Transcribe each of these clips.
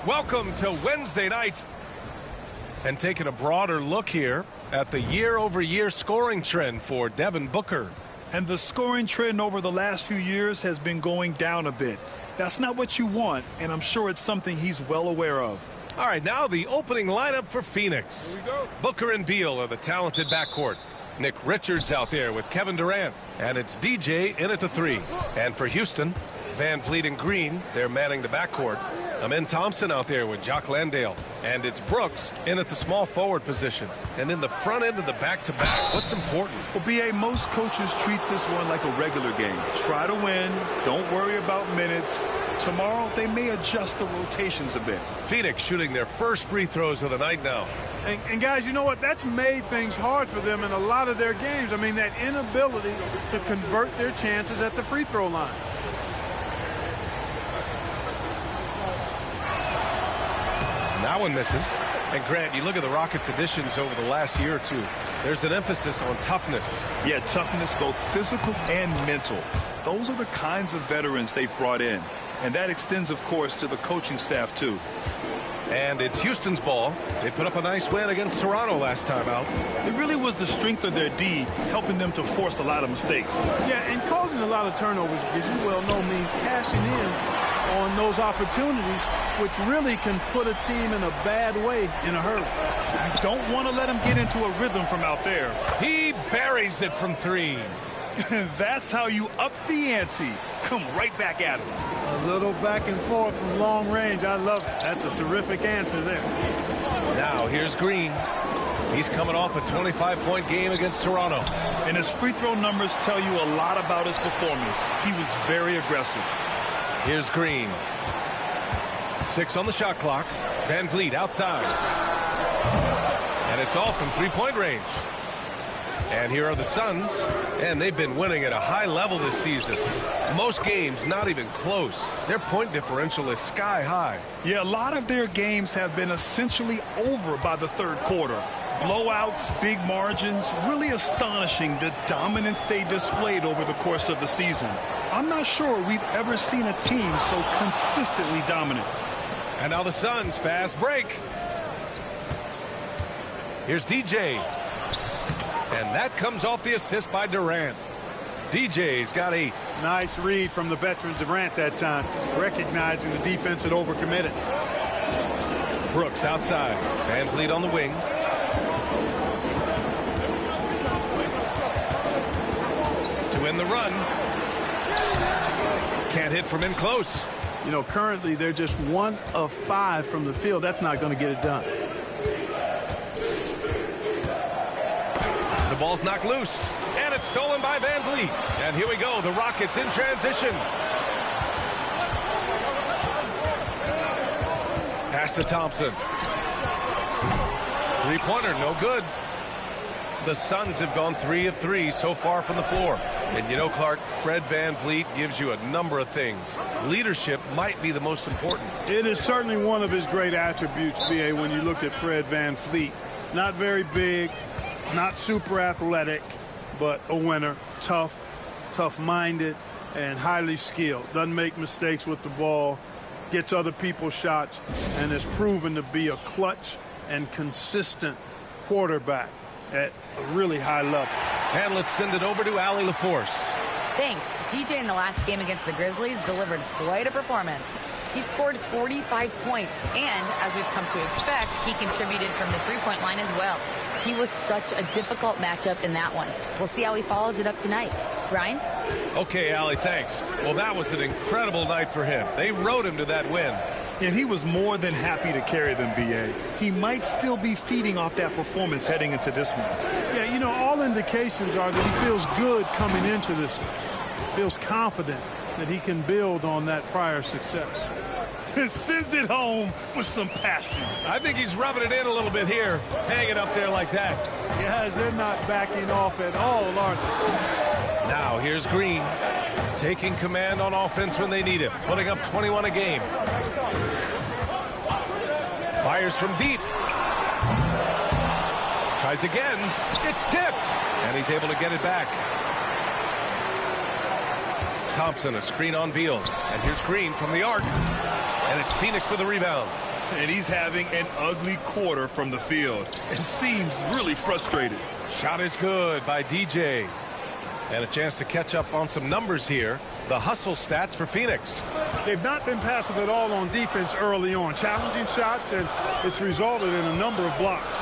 Welcome to Wednesday night. And taking a broader look here at the year-over-year scoring trend for Devin Booker. And the scoring trend over the last few years has been going down a bit. That's not what you want, and I'm sure it's something he's well aware of. All right, now the opening lineup for Phoenix. Here we go. Booker and Beal are the talented backcourt. Nick Richards out there with Kevin Durant. And it's DJ in at the 3. And for Houston, Van Vliet and Green, they're manning the backcourt. Amen Thompson out there with Jock Landale. And it's Brooks in at the small forward position. And in the front end of the back-to-back, what's important? Well, B.A., most coaches treat this one like a regular game. Try to win. Don't worry about minutes. Tomorrow, they may adjust the rotations a bit. Phoenix shooting their first free throws of the night now. And guys, you know what? That's made things hard for them in a lot of their games. I mean, that inability to convert their chances at the free throw line. That one misses. And Grant, you look at the Rockets' additions over the last year or two. There's an emphasis on toughness. Yeah, toughness, both physical and mental. Those are the kinds of veterans they've brought in. And that extends, of course, to the coaching staff, too. And it's Houston's ball. They put up a nice win against Toronto last time out. It really was the strength of their D helping them to force a lot of mistakes. Yeah, and causing a lot of turnovers, as you well know, means cashing in on those opportunities, which really can put a team in a bad way in a hurry. You don't want to let him get into a rhythm from out there. He buries it from 3. That's how you up the ante. Come right back at him. A little back and forth from long range. I love it. That's a terrific answer there. Now here's Green. He's coming off a 25-point game against Toronto. And his free throw numbers tell you a lot about his performance. He was very aggressive. Here's Green. 6 on the shot clock. Van Vliet outside. And it's all from three-point range. And here are the Suns, and they've been winning at a high level this season. Most games not even close. Their point differential is sky high. Yeah, a lot of their games have been essentially over by the third quarter. Blowouts, big margins, really astonishing the dominance they displayed over the course of the season. I'm not sure we've ever seen a team so consistently dominant. And now the Suns, fast break. Here's DJ. And that comes off the assist by Durant. DJ's got 8. Nice read from the veteran Durant that time, recognizing the defense had overcommitted. Brooks outside. Van Vliet on the wing. To win the run. Can't hit from in close. You know, currently they're just 1 of 5 from the field. That's not going to get it done. The ball's knocked loose, and it's stolen by Van Vliet. And here we go, the Rockets in transition. Pass to Thompson. Three-pointer, no good. The Suns have gone 3 of 3 so far from the floor. And you know, Clark, Fred Van Vliet gives you a number of things. Leadership might be the most important. It is certainly one of his great attributes, B.A., when you look at Fred Van Vliet. Not very big, not super athletic, but a winner. Tough, tough-minded, and highly skilled. Doesn't make mistakes with the ball, gets other people's shots, and has proven to be a clutch and consistent quarterback at a really high level. And let's send it over to Allie LaForce. Thanks. DJ in the last game against the Grizzlies delivered quite a performance. He scored 45 points, and as we've come to expect, he contributed from the three-point line as well. He was such a difficult matchup in that one. We'll see how he follows it up tonight. Brian? Okay, Allie, thanks. Well, that was an incredible night for him. They rode him to that win. And he was more than happy to carry them, B.A. He might still be feeding off that performance heading into this one. Yeah, you know, all indications are that he feels good coming into this one. Feels confident that he can build on that prior success. Sends it home with some passion. I think he's rubbing it in a little bit here, hanging up there like that. Guys, they're not backing off at all, are they? Now here's Green, taking command on offense when they need him, putting up 21 a game. Fires from deep. Tries again. It's tipped. And he's able to get it back. Thompson, a screen on Beal. And here's Green from the arc. And it's Phoenix with a rebound. And he's having an ugly quarter from the field and seems really frustrated. Shot is good by DJ. And a chance to catch up on some numbers here. The hustle stats for Phoenix. They've not been passive at all on defense early on. Challenging shots, and it's resulted in a number of blocks.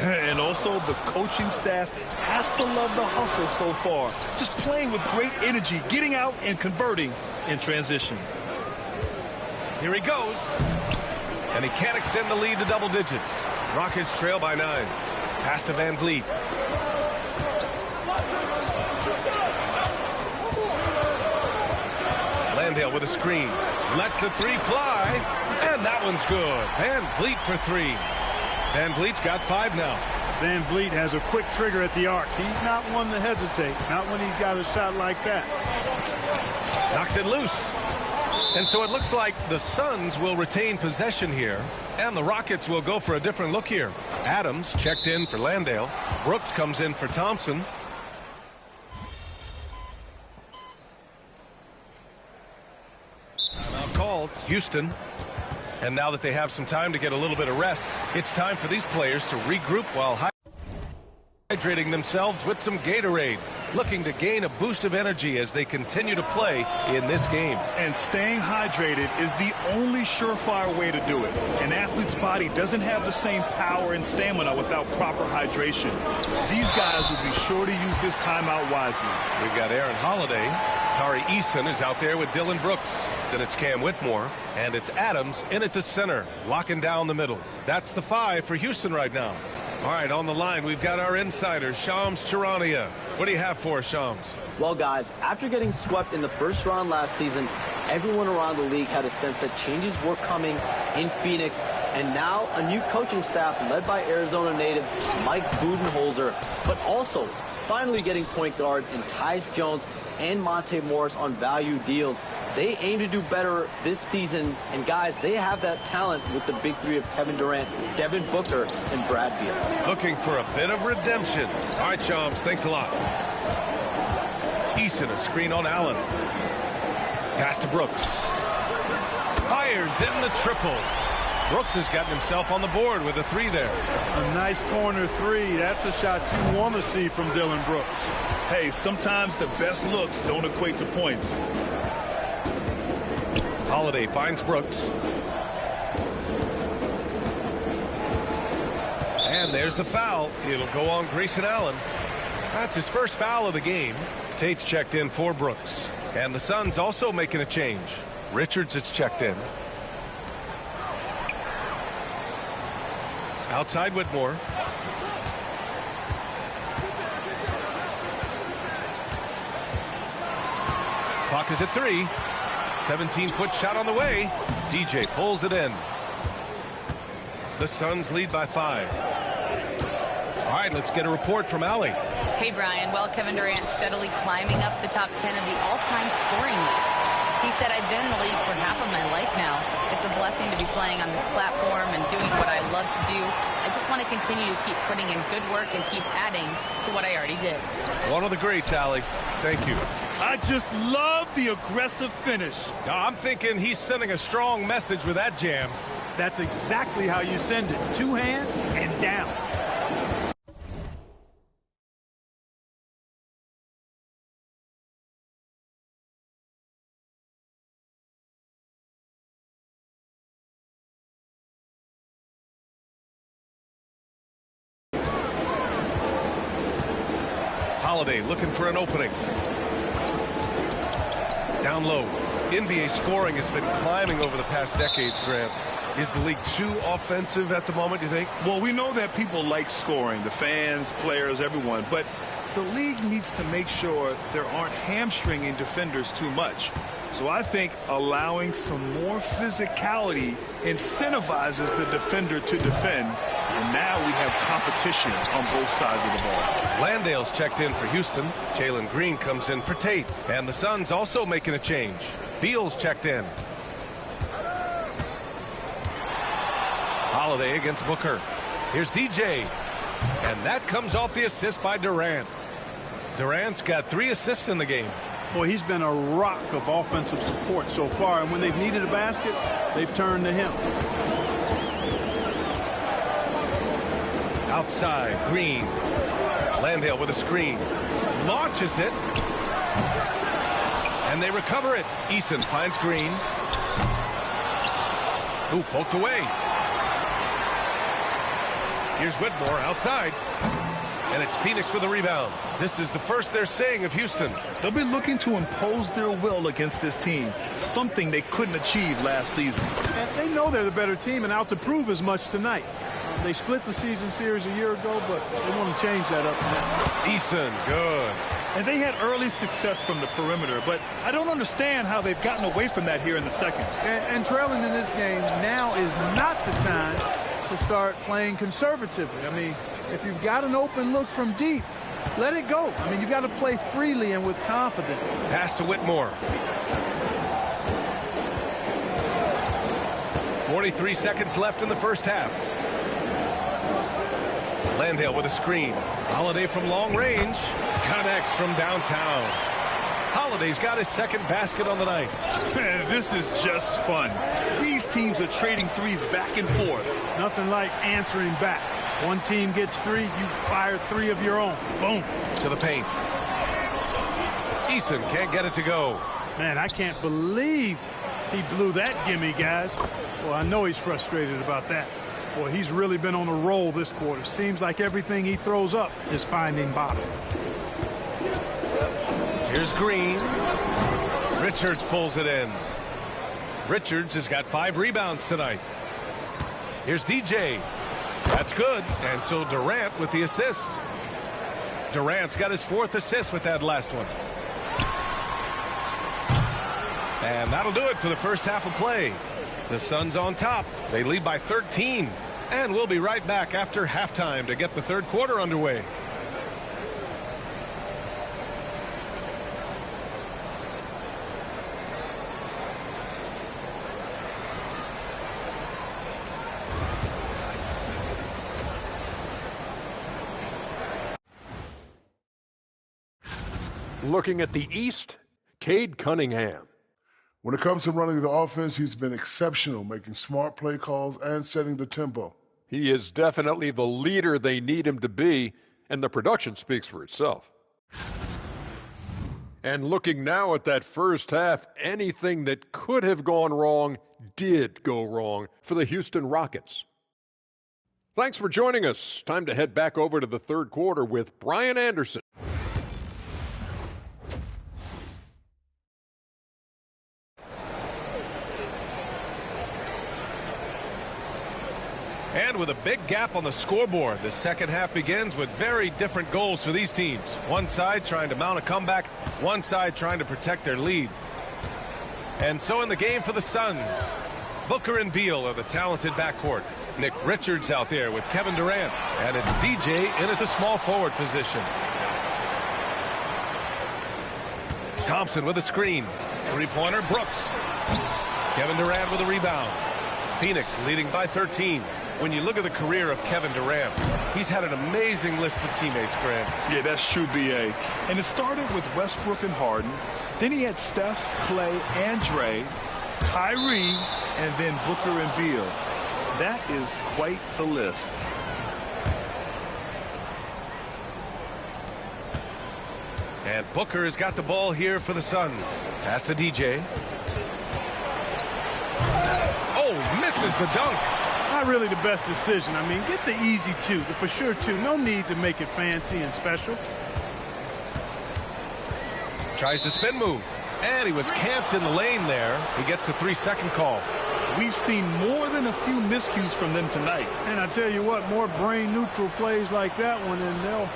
And also the coaching staff has to love the hustle so far. Just playing with great energy, getting out and converting in transition. Here he goes. And he can't extend the lead to double digits. Rockets trail by 9. Pass to Van Vliet. Landale with a screen. Lets a three fly. And that one's good. Van Vliet for 3. Van Vliet's got 5 now. Van Vliet has a quick trigger at the arc. He's not one to hesitate. Not when he's got a shot like that. Knocks it loose. And so it looks like the Suns will retain possession here. And the Rockets will go for a different look here. Adams checked in for Landale. Brooks comes in for Thompson. Timeout called. Houston. And now that they have some time to get a little bit of rest, it's time for these players to regroup while hydrating themselves with some Gatorade, looking to gain a boost of energy as they continue to play in this game. And staying hydrated is the only surefire way to do it. An athlete's body doesn't have the same power and stamina without proper hydration. These guys will be sure to use this timeout wisely. We've got Aaron Holiday. Tari Eason is out there with Dylan Brooks. Then it's Cam Whitmore. And it's Adams in at the center, locking down the middle. That's the 5 for Houston right now. All right, on the line, we've got our insider, Shams Charania. What do you have for us, Shams? Well, guys, after getting swept in the first round last season, everyone around the league had a sense that changes were coming in Phoenix. And now a new coaching staff led by Arizona native Mike Budenholzer, but also finally getting point guards in Tyus Jones and Monte Morris on value deals. They aim to do better this season, and guys, they have that talent with the big 3 of Kevin Durant, Devin Booker, and Brad Beal. Looking for a bit of redemption. All right, Shams, thanks a lot. Eason, a screen on Allen. Pass to Brooks. Fires in the triple. Brooks has gotten himself on the board with a 3 there. A nice corner 3. That's a shot you want to see from Dylan Brooks. Hey, sometimes the best looks don't equate to points. Holiday finds Brooks. And there's the foul. It'll go on Grayson Allen. That's his first foul of the game. Tate's checked in for Brooks. And the Suns also making a change. Richards is checked in. Outside Whitmore. Clock is at 3. 17-foot shot on the way. DJ pulls it in. The Suns lead by 5. All right, let's get a report from Allie. Hey, Brian. Well, Kevin Durant steadily climbing up the top 10 of the all-time scoring list. He said, I've been in the league for half of my life now. It's a blessing to be playing on this platform and doing what I love to do. I just want to continue to keep putting in good work and keep adding to what I already did. One of the greats, Allie. Thank you. I just love the aggressive finish. I'm thinking he's sending a strong message with that jam. That's exactly how you send it. 2 hands and down. Holiday looking for an opening. Down low. NBA scoring has been climbing over the past decades, Grant. Is the league too offensive at the moment, do you think? Well, we know that people like scoring, the fans, players, everyone, but the league needs to make sure there aren't hamstringing defenders too much. So I think allowing some more physicality incentivizes the defender to defend, and now we have competition on both sides of the ball. Landale's checked in for Houston. Jalen Green comes in for Tate. And the Suns also making a change. Beal's checked in. Holiday against Booker. Here's DJ. And that comes off the assist by Durant. Durant's got 3 assists in the game. Boy, he's been a rock of offensive support so far, and when they've needed a basket, they've turned to him. Outside, Green. Landale with a screen. Launches it. And they recover it. Eason finds Green. Ooh, poked away. Here's Whitmore outside. And it's Phoenix with a rebound. This is the first they're seeing of Houston. They'll be looking to impose their will against this team, something they couldn't achieve last season. And they know they're the better team and out to prove as much tonight. They split the season series a year ago, but they want to change that up now. Eason, good. And they had early success from the perimeter, but I don't understand how they've gotten away from that here in the second. And trailing in this game, now is not the time to start playing conservatively. I mean, if you've got an open look from deep, let it go. I mean, you've got to play freely and with confidence. Pass to Whitmore. 43 seconds left in the first half. Landale with a screen. Holiday from long range. Connects from downtown. Holiday's got his second basket on the night. Man, this is just fun. These teams are trading threes back and forth. Nothing like answering back. One team gets three, you fire three of your own. Boom. To the paint. Eason can't get it to go. Man, I can't believe he blew that gimme, guys. Well, I know he's frustrated about that. Well, he's really been on a roll this quarter. Seems like everything he throws up is finding bottom. Here's Green. Richards pulls it in. Richards has got 5 rebounds tonight. Here's DJ. That's good. And so Durant with the assist. Durant's got his 4th assist with that last one. And that'll do it for the first half of play. The Suns on top. They lead by 13. And we'll be right back after halftime to get the third quarter underway. Looking at the East, Cade Cunningham. When it comes to running the offense, he's been exceptional, making smart play calls and setting the tempo. He is definitely the leader they need him to be, and the production speaks for itself. And looking now at that first half, anything that could have gone wrong did go wrong for the Houston Rockets. Thanks for joining us. Time to head back over to the third quarter with Brian Anderson. And with a big gap on the scoreboard, the second half begins with very different goals for these teams. One side trying to mount a comeback, one side trying to protect their lead. And so in the game for the Suns, Booker and Beal are the talented backcourt. Nick Richards out there with Kevin Durant. And it's DJ in at the small forward position. Thompson with a screen. Three-pointer, Brooks. Kevin Durant with a rebound. Phoenix leading by 13. When you look at the career of Kevin Durant, he's had an amazing list of teammates, Grant. Yeah, that's true, B.A. And it started with Westbrook and Harden. Then he had Steph, Clay, and Dre, Kyrie, and then Booker and Beal. That is quite the list. And Booker has got the ball here for the Suns. Pass to DJ. Oh, misses the dunk. Not really the best decision. I mean, get the easy two, the for sure two. No need to make it fancy and special. Tries the spin move. And he was camped in the lane there. He gets a 3-second call. We've seen more than a few miscues from them tonight. And I tell you what, more brain neutral plays like that one, and they'll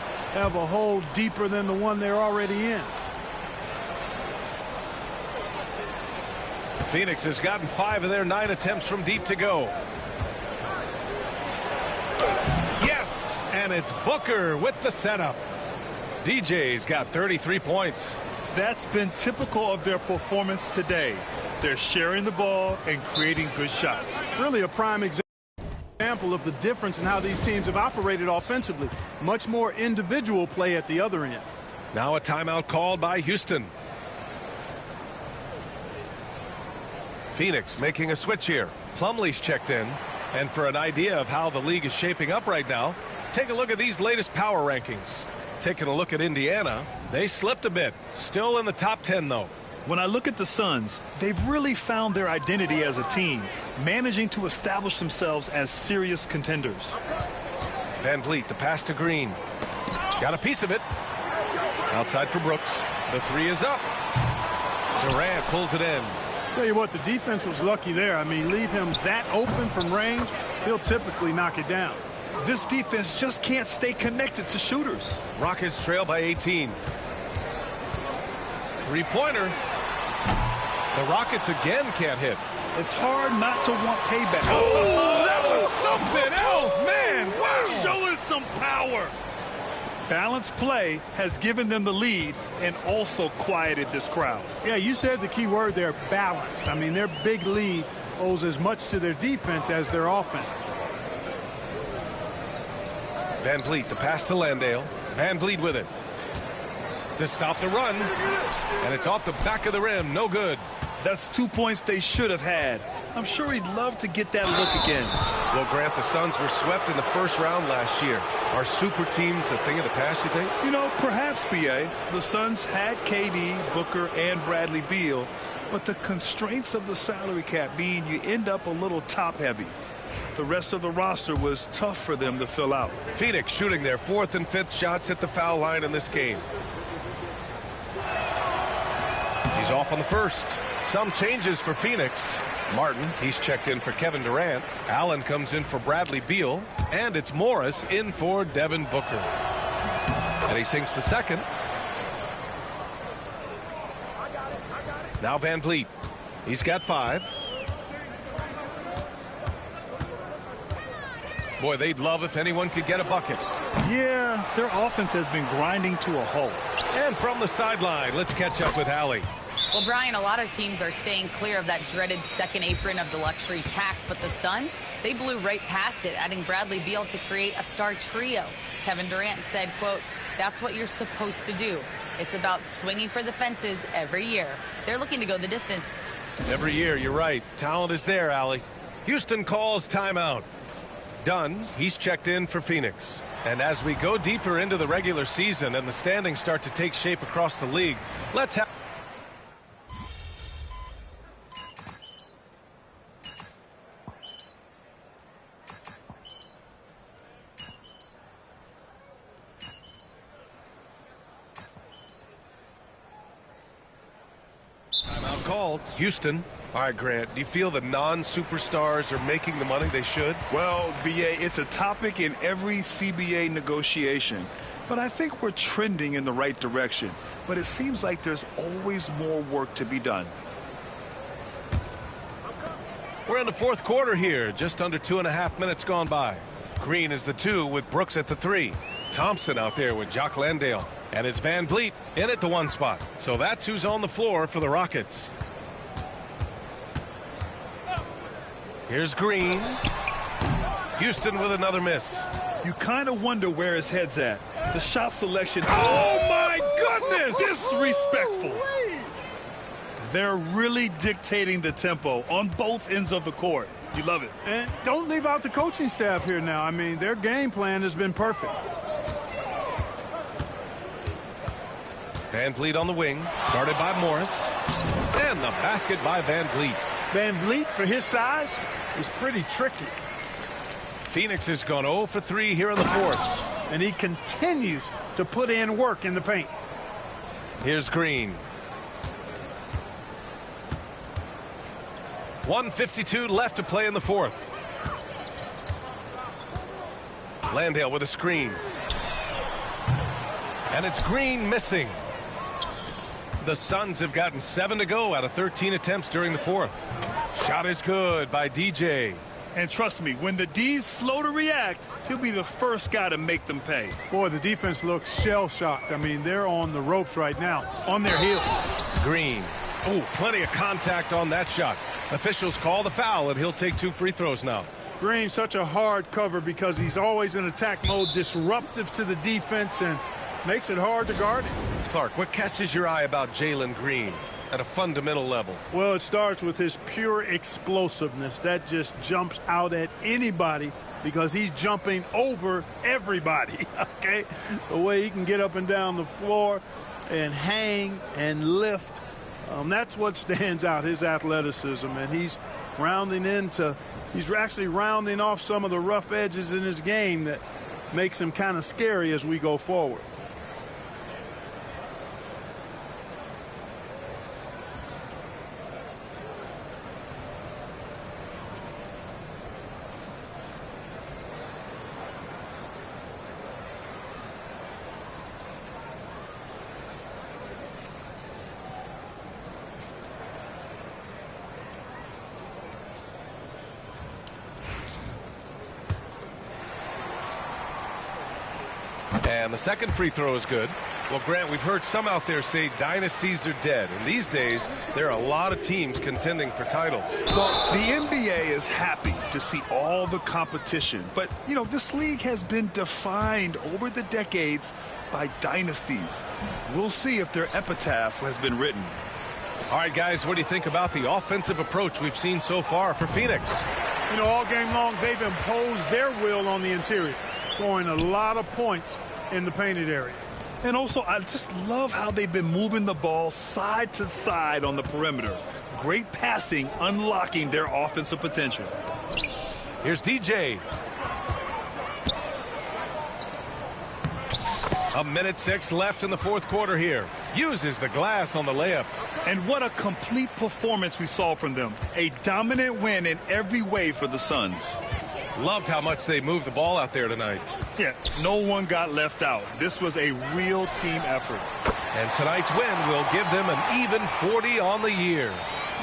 have a hole deeper than the one they're already in. Phoenix has gotten 5 of their 9 attempts from deep to go. Yes, and it's Booker with the setup. DJ's got 33 points. That's been typical of their performance today. They're sharing the ball and creating good shots. Really a prime example of the difference in how these teams have operated offensively. Much more individual play at the other end. Now a timeout called by Houston. Phoenix making a switch here. Plumlee's checked in. And for an idea of how the league is shaping up right now, Take a look at these latest power rankings. Taking a look at Indiana, they slipped a bit. Still in the top 10, though. When I look at the Suns, they've really found their identity as a team, managing to establish themselves as serious contenders. Van Vliet, the pass to Green. Got a piece of it. Outside for Brooks. The three is up. Durant pulls it in. Tell you what, the defense was lucky there. I mean, leave him that open from range, he'll typically knock it down. This defense just can't stay connected to shooters. Rockets trail by 18. Three-pointer. The Rockets again can't hit. It's hard not to want payback. Oh, that was something else, man. Wow. Show us some power. Balanced play has given them the lead and also quieted this crowd. Yeah, you said the key word there, balanced. I mean, their big lead owes as much to their defense as their offense. Van Vliet, the pass to Landale. Van Vliet with it. To stop the run. And it's off the back of the rim. No good. That's 2 points they should have had. I'm sure he'd love to get that look again. Well, Grant, the Suns were swept in the first round last year. Are super teams a thing of the past, you think? You know, perhaps, B.A. The Suns had KD, Booker, and Bradley Beal, but the constraints of the salary cap mean you end up a little top-heavy. The rest of the roster was tough for them to fill out. Phoenix shooting their fourth and fifth shots at the foul line in this game. He's off on the first. Some changes for Phoenix. Martin, he's checked in for Kevin Durant. Allen comes in for Bradley Beal. And it's Morris in for Devin Booker. And he sinks the second. Now Van Vliet. He's got 5. Boy, they'd love if anyone could get a bucket. Yeah, their offense has been grinding to a halt. And from the sideline, let's catch up with Allie. Well, Brian, a lot of teams are staying clear of that dreaded second apron of the luxury tax, but the Suns, they blew right past it, adding Bradley Beal to create a star trio. Kevin Durant said, quote, "That's what you're supposed to do. It's about swinging for the fences every year." They're looking to go the distance. Every year, you're right. Talent is there, Allie. Houston calls timeout. Dunn, he's checked in for Phoenix. And as we go deeper into the regular season and the standings start to take shape across the league, let's have... Timeout called. Houston. All right, Grant, do you feel the non-superstars are making the money they should? Well, B.A., it's a topic in every CBA negotiation. But I think we're trending in the right direction. But it seems like there's always more work to be done. We're in the fourth quarter here. Just under 2.5 minutes gone by. Green is the 2 with Brooks at the 3. Thompson out there with Jock Landale. And it's Van Vliet in at the 1 spot. So that's who's on the floor for the Rockets. Here's Green. Houston with another miss. You kind of wonder where his head's at. The shot selection. Oh, my goodness! Disrespectful. They're really dictating the tempo on both ends of the court. You love it. And don't leave out the coaching staff here now. I mean, their game plan has been perfect. Van Vliet on the wing, guarded by Morris. And the basket by Van Vliet. Van Vliet, for his size, is pretty tricky. Phoenix has gone 0 for 3 here in the fourth. And he continues to put in work in the paint. Here's Green. 1:52 left to play in the fourth. Landale with a screen. And it's Green missing. The Suns have gotten 7 to go out of 13 attempts during the fourth. Shot is good by DJ. And trust me, when the D's slow to react, he'll be the first guy to make them pay. Boy, the defense looks shell-shocked. I mean, they're on the ropes right now, on their heels. Green. Oh, plenty of contact on that shot. Officials call the foul, and he'll take 2 free throws now. Green, such a hard cover because he's always in attack mode, disruptive to the defense, and makes it hard to guard him. Clark, what catches your eye about Jalen Green at a fundamental level? Well, it starts with his pure explosiveness. That just jumps out at anybody because he's jumping over everybody, okay? The way he can get up and down the floor and hang and lift, that's what stands out, his athleticism. And he's actually rounding off some of the rough edges in his game that makes him kind of scary as we go forward. And the second free throw is good. Well, Grant, we've heard some out there say dynasties are dead. And these days, there are a lot of teams contending for titles. Well, the NBA is happy to see all the competition. But, you know, this league has been defined over the decades by dynasties. We'll see if their epitaph has been written. All right, guys, what do you think about the offensive approach we've seen so far for Phoenix? You know, all game long, they've imposed their will on the interior, scoring a lot of points in the painted area. And also, I just love how they've been moving the ball side to side on the perimeter. Great passing, unlocking their offensive potential. Here's DJ. 1:06 left in the fourth quarter here. Uses the glass on the layup. And what a complete performance we saw from them. A dominant win in every way for the Suns. Loved how much they moved the ball out there tonight. Yeah, no one got left out. This was a real team effort. And tonight's win will give them an even 40 on the year.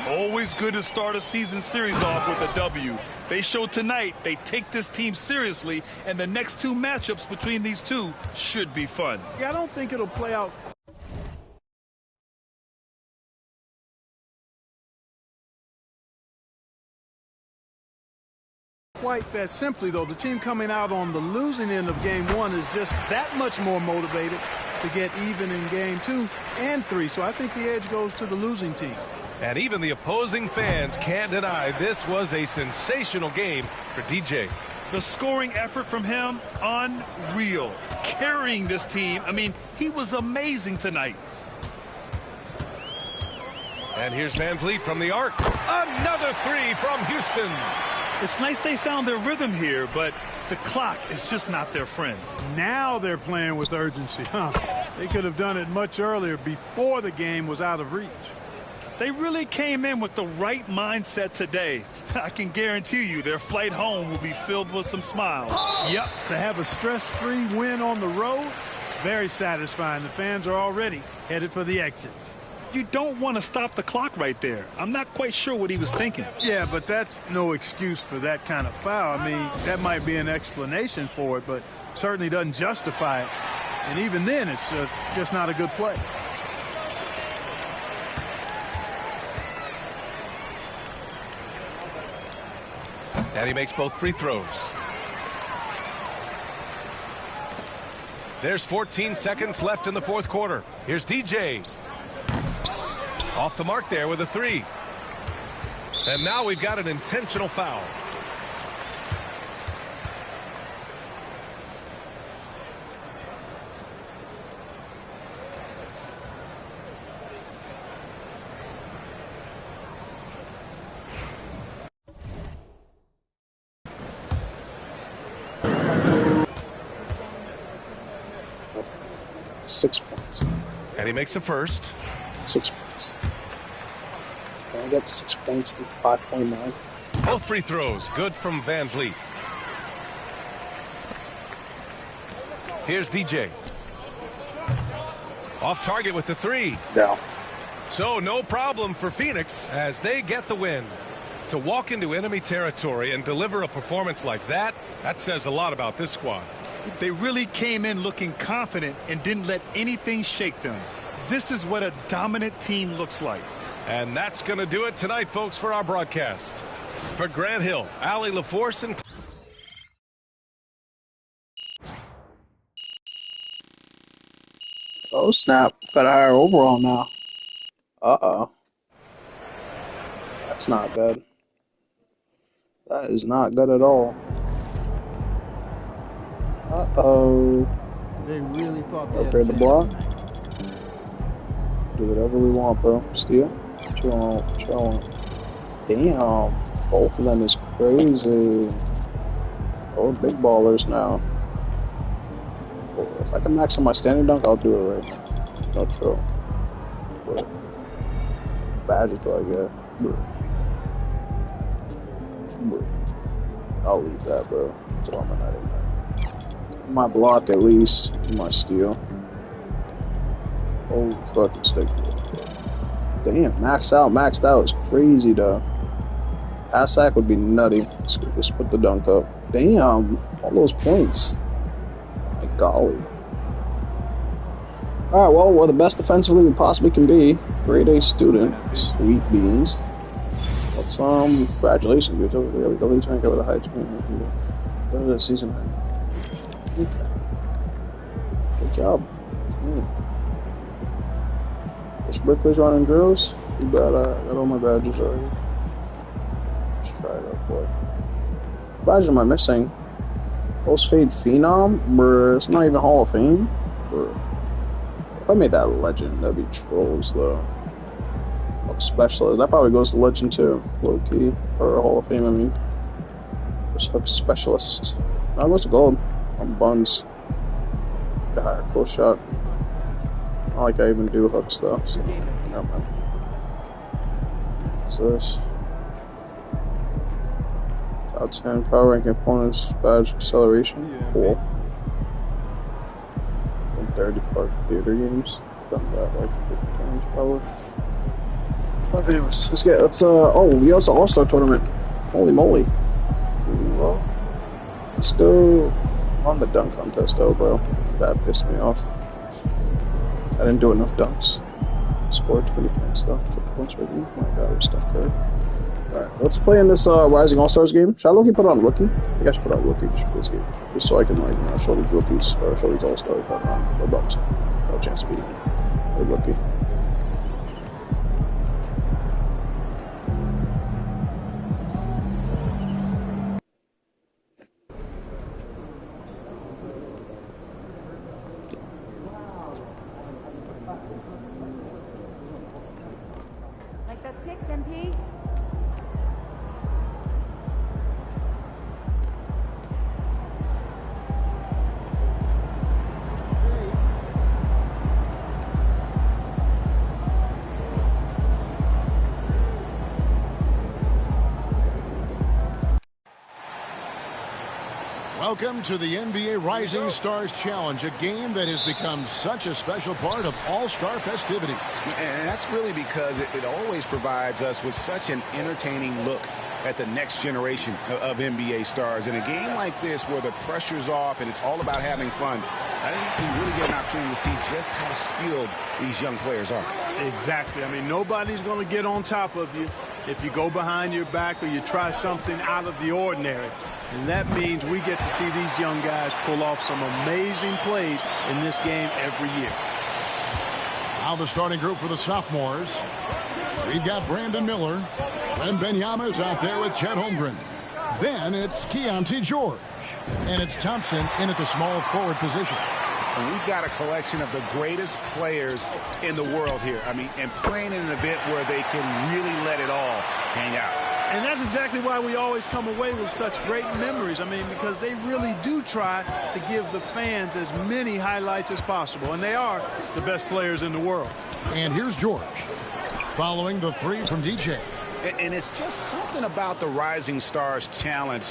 Always good to start a season series off with a W. They showed tonight they take this team seriously, and the next two matchups between these two should be fun. Yeah, I don't think it'll play out quite that simply, though. The team coming out on the losing end of game one is just that much more motivated to get even in game 2 and 3. So I think the edge goes to the losing team. And even the opposing fans can't deny this was a sensational game for DJ. The scoring effort from him, unreal. Carrying this team, I mean, he was amazing tonight. And here's Van Vliet from the arc. Another three from Houston. It's nice they found their rhythm here, but the clock is just not their friend. Now they're playing with urgency, huh? They could have done it much earlier, before the game was out of reach. They really came in with the right mindset today. I can guarantee you their flight home will be filled with some smiles. Yep, to have a stress-free win on the road, very satisfying. The fans are already headed for the exits. You don't want to stop the clock right there. I'm not quite sure what he was thinking. Yeah, but that's no excuse for that kind of foul. I mean, that might be an explanation for it, but certainly doesn't justify it. And even then, it's just not a good play. And he makes both free throws. There's 14 seconds left in the fourth quarter. Here's DJ. Off the mark there with a three. And now we've got an intentional foul. Six points. And he makes a first. 6 points. I got 6 points and 5.9. Both free throws good from Van Vliet. Here's DJ. Off target with the three. No. So no problem for Phoenix as they get the win. To walk into enemy territory and deliver a performance like that, that says a lot about this squad. They really came in looking confident and didn't let anything shake them. This is what a dominant team looks like. And that's going to do it tonight, folks, for our broadcast. For Grant Hill, Allie LaForce, and Oh, snap. Got a higher overall now. Uh-oh. That's not good. That is not good at all. Uh-oh. They really thought they Prepare the block. Do whatever we want, bro. Steal. Chill. Damn. Both of them is crazy. Oh, big ballers now. Oh, if I can max on my standing dunk, I'll do it right now. No troll. But badges do I get? I'll leave that, bro. That's all I'm not in there. My block at least. My steal. Holy fucking stick. Damn, maxed out is crazy though. Pass sack would be nutty. Let's put the dunk up. Damn, all those points. My golly. Alright, well, we're the best defensively we possibly can be. Grade A student. Sweet beans. Let's, congratulations. We're the league rank over the heights. What is the season? Good job. This Brickley's running drills. Too bad I got all my badges already. Let's try it out, boy. What badge am I missing? Post Fade Phenom? Bruh, it's not even Hall of Fame. Bruh. If I made that legend, that'd be trolls though. Hook Specialist. That probably goes to legend too. Low key. Or Hall of Fame, I mean. Just Hook Specialist. Now goes to gold. On buns. Get a higher close shot. Not like I even do hooks though, so never mind. What's this? Top 10 power ranking opponents badge acceleration. Cool. 130 Park Theater games. Done that like 50 times probably. But anyways, oh, we also All-Star tournament. Holy moly. Well, let's go on the dunk contest though, bro. That pissed me off. I didn't do enough dunks. Scored 20 points though. 50 points right now. My god, we're Steph Curry. Alright, let's play in this Rising All-Stars game. Should I look put on rookie? I think I should put on rookie just for this game. Just so I can show these rookies or show these All-Stars that they're bums. No chance of beating me. They're rookie. Welcome to the NBA Rising Stars Challenge, a game that has become such a special part of All-Star festivities. And that's really because it always provides us with such an entertaining look at the next generation of NBA stars. In a game like this where the pressure's off and it's all about having fun, I think you really get an opportunity to see just how skilled these young players are. Exactly. I mean, nobody's going to get on top of you if you go behind your back or you try something out of the ordinary. And that means we get to see these young guys pull off some amazing plays in this game every year. Now the starting group for the sophomores. We've got Brandon Miller. Len Benyama's out there with Chet Holmgren. Then it's Keontae George. And it's Thompson in at the small forward position. And we've got a collection of the greatest players in the world here. I mean, and playing in an event where they can really let it all hang out. And that's exactly why we always come away with such great memories. I mean, because they really do try to give the fans as many highlights as possible. And they are the best players in the world. And here's George, following the three from DJ. And it's just something about the Rising Stars Challenge.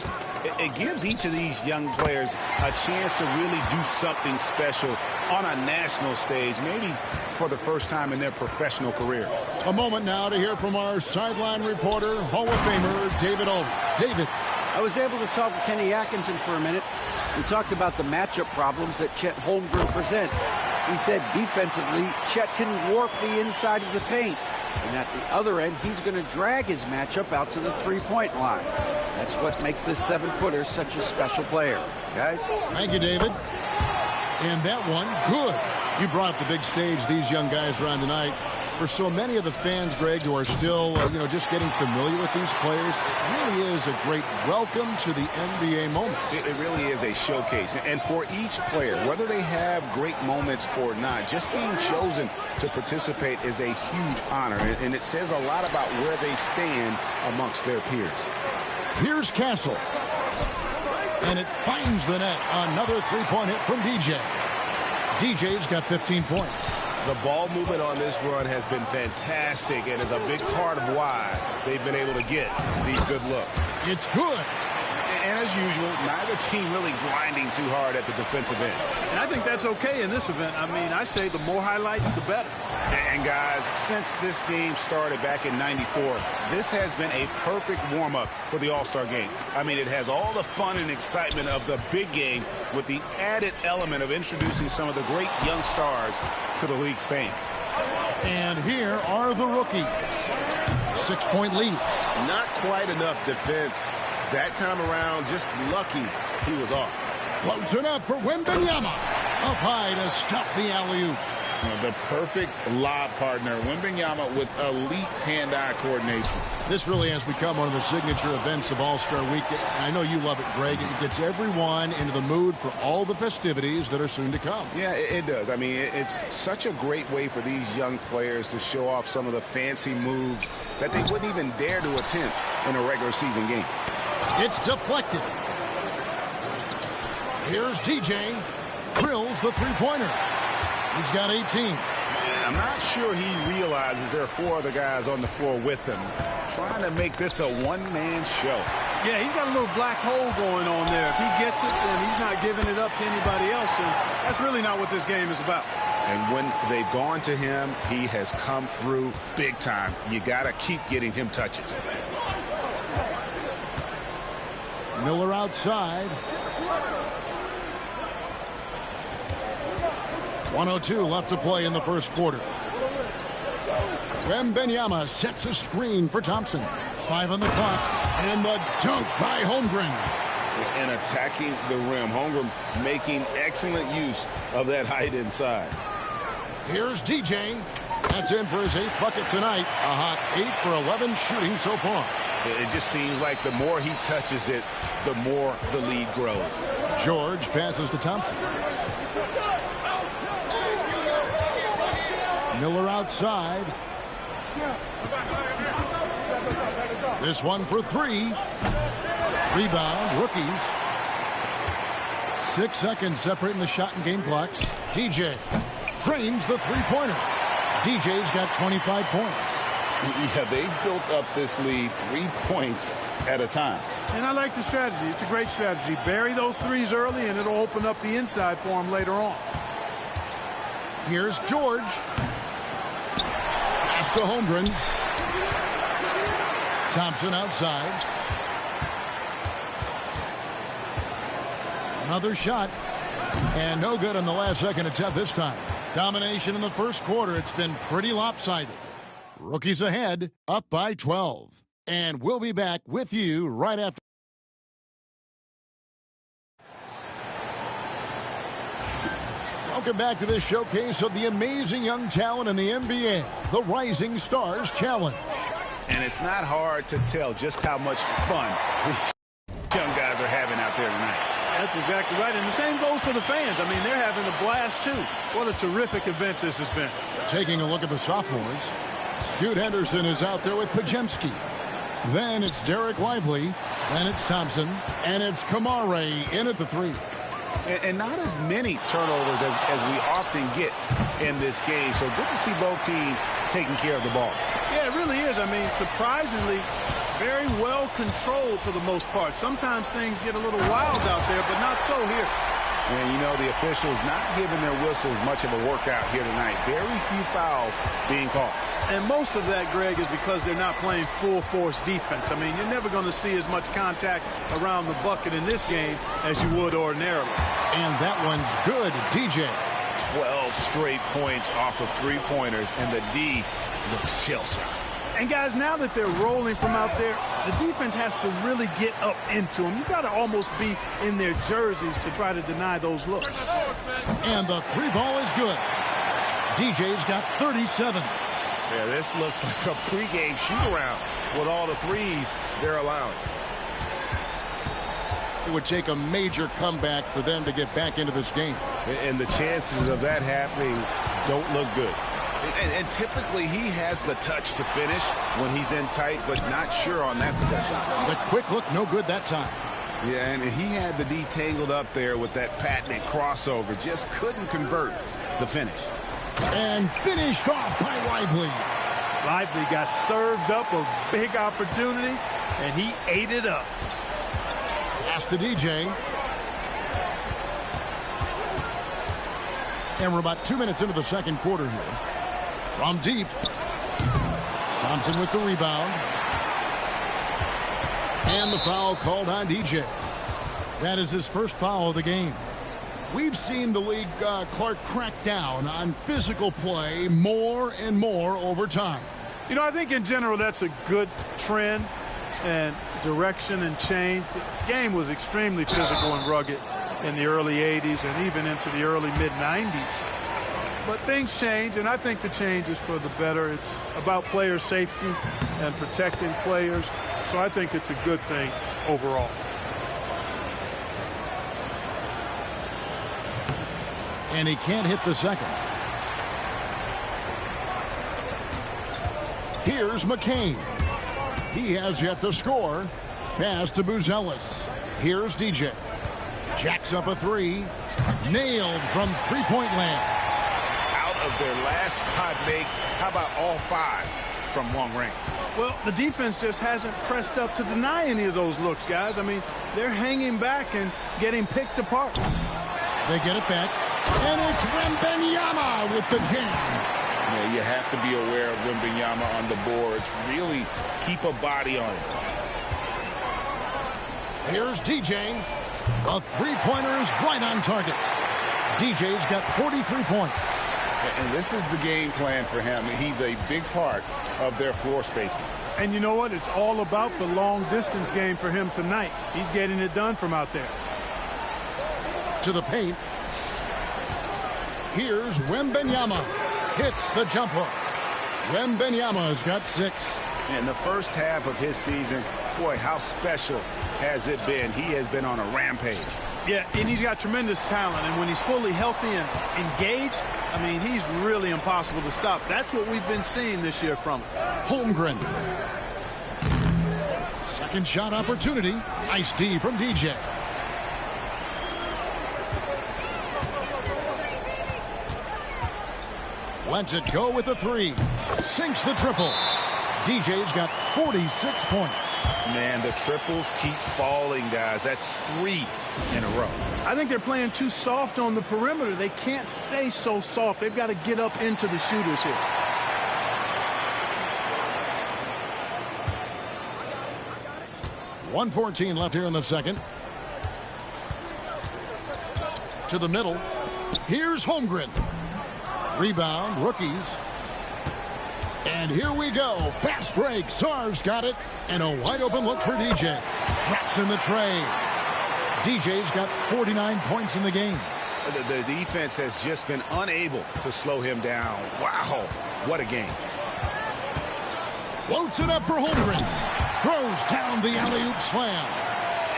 It gives each of these young players a chance to really do something special on a national stage, maybe for the first time in their professional career. A moment now to hear from our sideline reporter, Hall of Famer David Aldridge. David. I was able to talk with Kenny Atkinson for a minute. We talked about the matchup problems that Chet Holmgren presents. He said defensively, Chet can warp the inside of the paint. And at the other end, he's going to drag his matchup out to the three-point line. That's what makes this 7-footer such a special player. Guys? Thank you, David. And that one, good. You brought up the big stage these young guys are on tonight. For so many of the fans, Greg, who are still, just getting familiar with these players, it really is a great welcome to the NBA moment. It really is a showcase. And for each player, whether they have great moments or not, just being chosen to participate is a huge honor. And it says a lot about where they stand amongst their peers. Here's Castle. And it finds the net. Another three-point hit from DJ. DJ's got 15 points. The ball movement on this run has been fantastic and is a big part of why they've been able to get these good looks. It's good. And as usual, neither team really grinding too hard at the defensive end. And I think that's okay in this event. I mean, I say the more highlights, the better. And guys, since this game started back in '94, this has been a perfect warm-up for the All-Star game. I mean, it has all the fun and excitement of the big game with the added element of introducing some of the great young stars to the league's fans. And here are the rookies. 6-point lead. Not quite enough defense. That time around, just lucky he was off. Floats it up for Wembanyama. Up high to stuff the alley-oop. The perfect lob partner, Wembanyama, with elite hand-eye coordination. This really has become one of the signature events of All-Star Week. I know you love it, Greg. It gets everyone into the mood for all the festivities that are soon to come. Yeah, it does. I mean, it's such a great way for these young players to show off some of the fancy moves that they wouldn't even dare to attempt in a regular season game. It's deflected. Here's DJ. Drills the three-pointer. He's got 18. I'm not sure he realizes there are four other guys on the floor with him, trying to make this a one-man show. Yeah, he's got a little black hole going on there. If he gets it, then he's not giving it up to anybody else, and that's really not what this game is about. And when they've gone to him, he has come through big time. You got to keep getting him touches. Miller outside. 1:02 left to play in the first quarter. Wembanyama sets a screen for Thompson. 5 on the clock. And the dunk by Holmgren. And attacking the rim. Holmgren making excellent use of that height inside. Here's DJ. That's in for his 8th bucket tonight. A hot 8 for 11 shooting so far. It just seems like the more he touches it, the more the lead grows. George passes to Thompson. Miller outside. This one for 3. Rebound, rookies. 6 seconds separating the shot and game clocks. DJ drains the three-pointer. DJ's got 25 points. Yeah, they built up this lead 3 points at a time. And I like the strategy. It's a great strategy. Bury those threes early, and it'll open up the inside for him later on. Here's George. Pass to Holmgren. Thompson outside. Another shot. And no good on the last second attempt this time. Domination in the first quarter. It's been pretty lopsided. Rookies ahead, up by 12. And we'll be back with you right after. Welcome back to this showcase of the amazing young talent in the NBA, the Rising Stars Challenge. And it's not hard to tell just how much fun these young guys are having out there tonight. That's exactly right. And the same goes for the fans. I mean, they're having a blast, too. What a terrific event this has been. Taking a look at the sophomores. Scoot Henderson is out there with Pajemski. Then it's Derek Lively. Then it's Thompson. And it's Kamare in at the 3. And not as many turnovers as we often get in this game. So good to see both teams taking care of the ball. Yeah, it really is. I mean, surprisingly, very well controlled for the most part. Sometimes things get a little wild out there, but not so here. And, you know, the officials not giving their whistles much of a workout here tonight. Very few fouls being called. And most of that, Greg, is because they're not playing full-force defense. I mean, you're never going to see as much contact around the bucket in this game as you would ordinarily. And that one's good, DJ. 12 straight points off of three-pointers, and the D looks shell-shocked. And, guys, now that they're rolling from out there, the defense has to really get up into them. You've got to almost be in their jerseys to try to deny those looks. And the 3 ball is good. DJ's got 37. Yeah, this looks like a pregame shoot-around with all the threes they're allowing. It would take a major comeback for them to get back into this game. And the chances of that happening don't look good. And typically he has the touch to finish when he's in tight, but not sure on that possession. The quick look, no good that time. Yeah, and he had the D tangled up there with that patented crossover. Just couldn't convert the finish. And finished off by Lively. Lively got served up a big opportunity, and he ate it up. Pass to DJ. And we're about 2 minutes into the second quarter here. From deep. Thompson with the rebound. And the foul called on DJ. That is his first foul of the game. We've seen the league, Clark, crack down on physical play more and more over time. You know, I think in general that's a good trend and direction and change. The game was extremely physical and rugged in the early 80s and even into the early mid-90s. But things change, and I think the change is for the better. It's about player safety and protecting players. So I think it's a good thing overall. And he can't hit the second. Here's McCain. He has yet to score. Pass to Buzelis. Here's DJ. Jacks up a three. Nailed from three-point land. Out of their last 5 makes, how about all 5 from long range? Well, the defense just hasn't pressed up to deny any of those looks, guys. I mean, they're hanging back and getting picked apart. They get it back. And it's Wembanyama with the jam. Yeah, you have to be aware of Wembanyama on the boards. Really keep a body on it. Here's DJ. The three-pointer is right on target. DJ's got 43 points. And this is the game plan for him. He's a big part of their floor spacing. And you know what? It's all about the long-distance game for him tonight. He's getting it done from out there. To the paint. Here's Wembanyama. Hits the jump hook. Wembanyama's got 6. In the first half of his season, boy, how special has it been? He has been on a rampage. Yeah, and he's got tremendous talent. And when he's fully healthy and engaged, I mean, he's really impossible to stop. That's what we've been seeing this year from him. Holmgren. Second shot opportunity. Nice D from DJ. Lets it go with the 3. Sinks the triple. DJ's got 46 points. Man, the triples keep falling, guys. That's 3 in a row. I think they're playing too soft on the perimeter. They can't stay so soft. They've got to get up into the shooters here. .114 left here in the second. To the middle. Here's Holmgren. Rebound, rookies. And here we go. Fast break. Sarge got it. And a wide open look for DJ. Drops in the tray. DJ's got 49 points in the game. The defense has just been unable to slow him down. Wow, what a game. Floats it up for Holmgren. Throws down the alley-oop slam.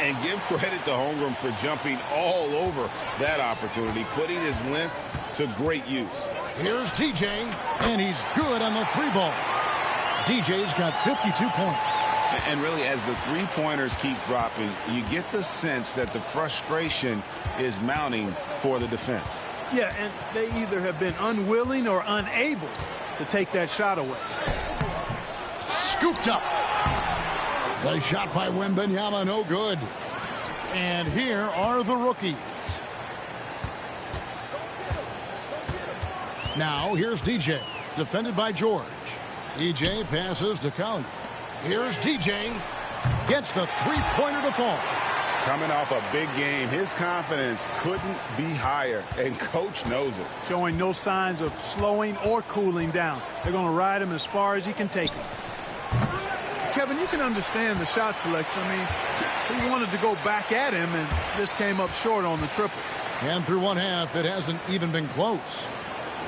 And give credit to Holmgren for jumping all over that opportunity, putting his length to great use. Here's DJ, and he's good on the 3-ball. DJ's got 52 points. And really, as the three-pointers keep dropping, you get the sense that the frustration is mounting for the defense. Yeah, and they either have been unwilling or unable to take that shot away. Scooped up. The shot by Wembanyama, no good. And here are the rookies. Now, here's DJ, defended by George. DJ passes to Collier. Here's DJ, gets the three-pointer to fall. Coming off a big game, his confidence couldn't be higher, and coach knows it. Showing no signs of slowing or cooling down. They're going to ride him as far as he can take him. Kevin, you can understand the shot selection. I mean, he wanted to go back at him, and this came up short on the triple. And through one half, it hasn't even been close.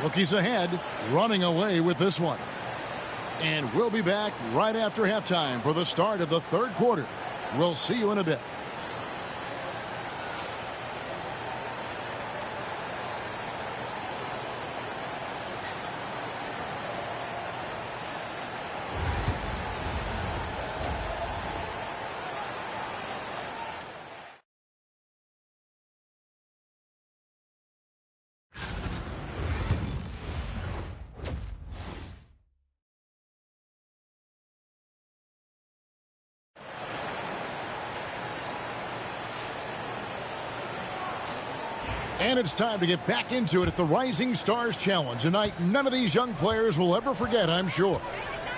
Rookies ahead, running away with this one. And we'll be back right after halftime for the start of the third quarter. We'll see you in a bit. And it's time to get back into it at the Rising Stars Challenge. A night none of these young players will ever forget, I'm sure.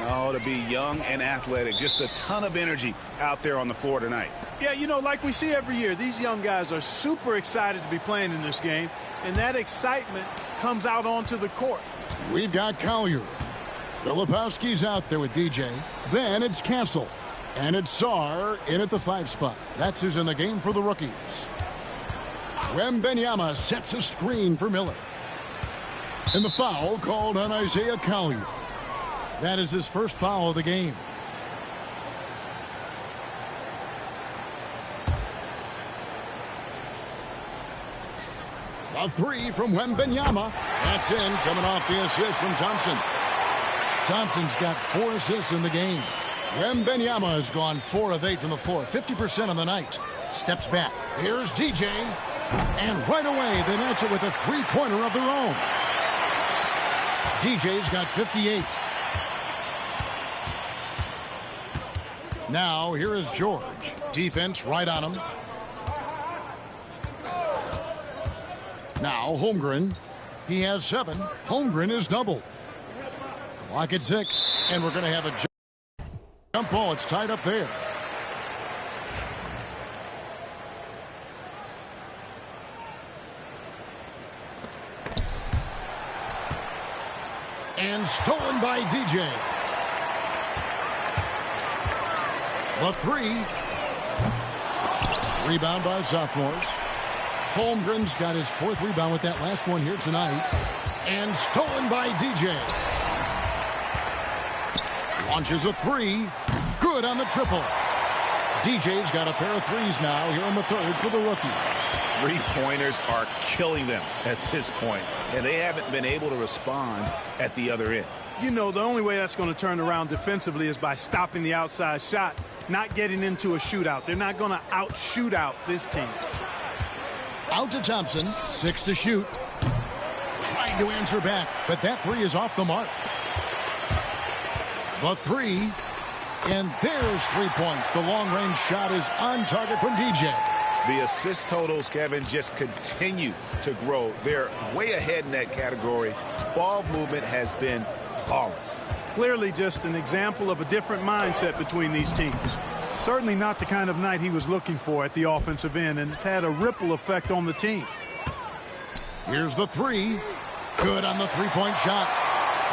Oh, to be young and athletic. Just a ton of energy out there on the floor tonight. Yeah, you know, like we see every year, these young guys are super excited to be playing in this game, and that excitement comes out onto the court. We've got Collier. Filipowski's out there with DJ. Then it's Castle. And it's Sarr in at the 5 spot. That's who's in the game for the rookies. Wembanyama sets a screen for Miller. And the foul called on Isaiah Collier. That is his first foul of the game. A 3 from Wembanyama. That's in, coming off the assist from Thompson. Thompson's got 4 assists in the game. Wembanyama has gone 4 of 8 from the floor, 50% on the night. Steps back. Here's DJ. And right away, they match it with a three-pointer of their own. DJ's got 58. Now, here is George. Defense right on him. Now, Holmgren. He has 7. Holmgren is double. Clock at 6. And we're going to have a jump ball. It's tied up there. And stolen by DJ. The 3. Rebound by sophomores. Holmgren's got his 4th rebound with that last one here tonight. And stolen by DJ. Launches a 3. Good on the triple. DJ's got a pair of 3s now here in the 3rd for the rookies. Three-pointers are killing them at this point, and they haven't been able to respond at the other end. You know, the only way that's going to turn around defensively is by stopping the outside shot, not getting into a shootout. They're not going to out-shoot out this team. Out to Thompson, 6 to shoot. Trying to answer back, but that 3 is off the mark. The 3, and there's 3 points. The long-range shot is on target from DJ. The assist totals, Kevin, just continue to grow. They're way ahead in that category. Ball movement has been flawless. Clearly just an example of a different mindset between these teams. Certainly not the kind of night he was looking for at the offensive end, and it's had a ripple effect on the team. Here's the 3. Good on the three-point shot.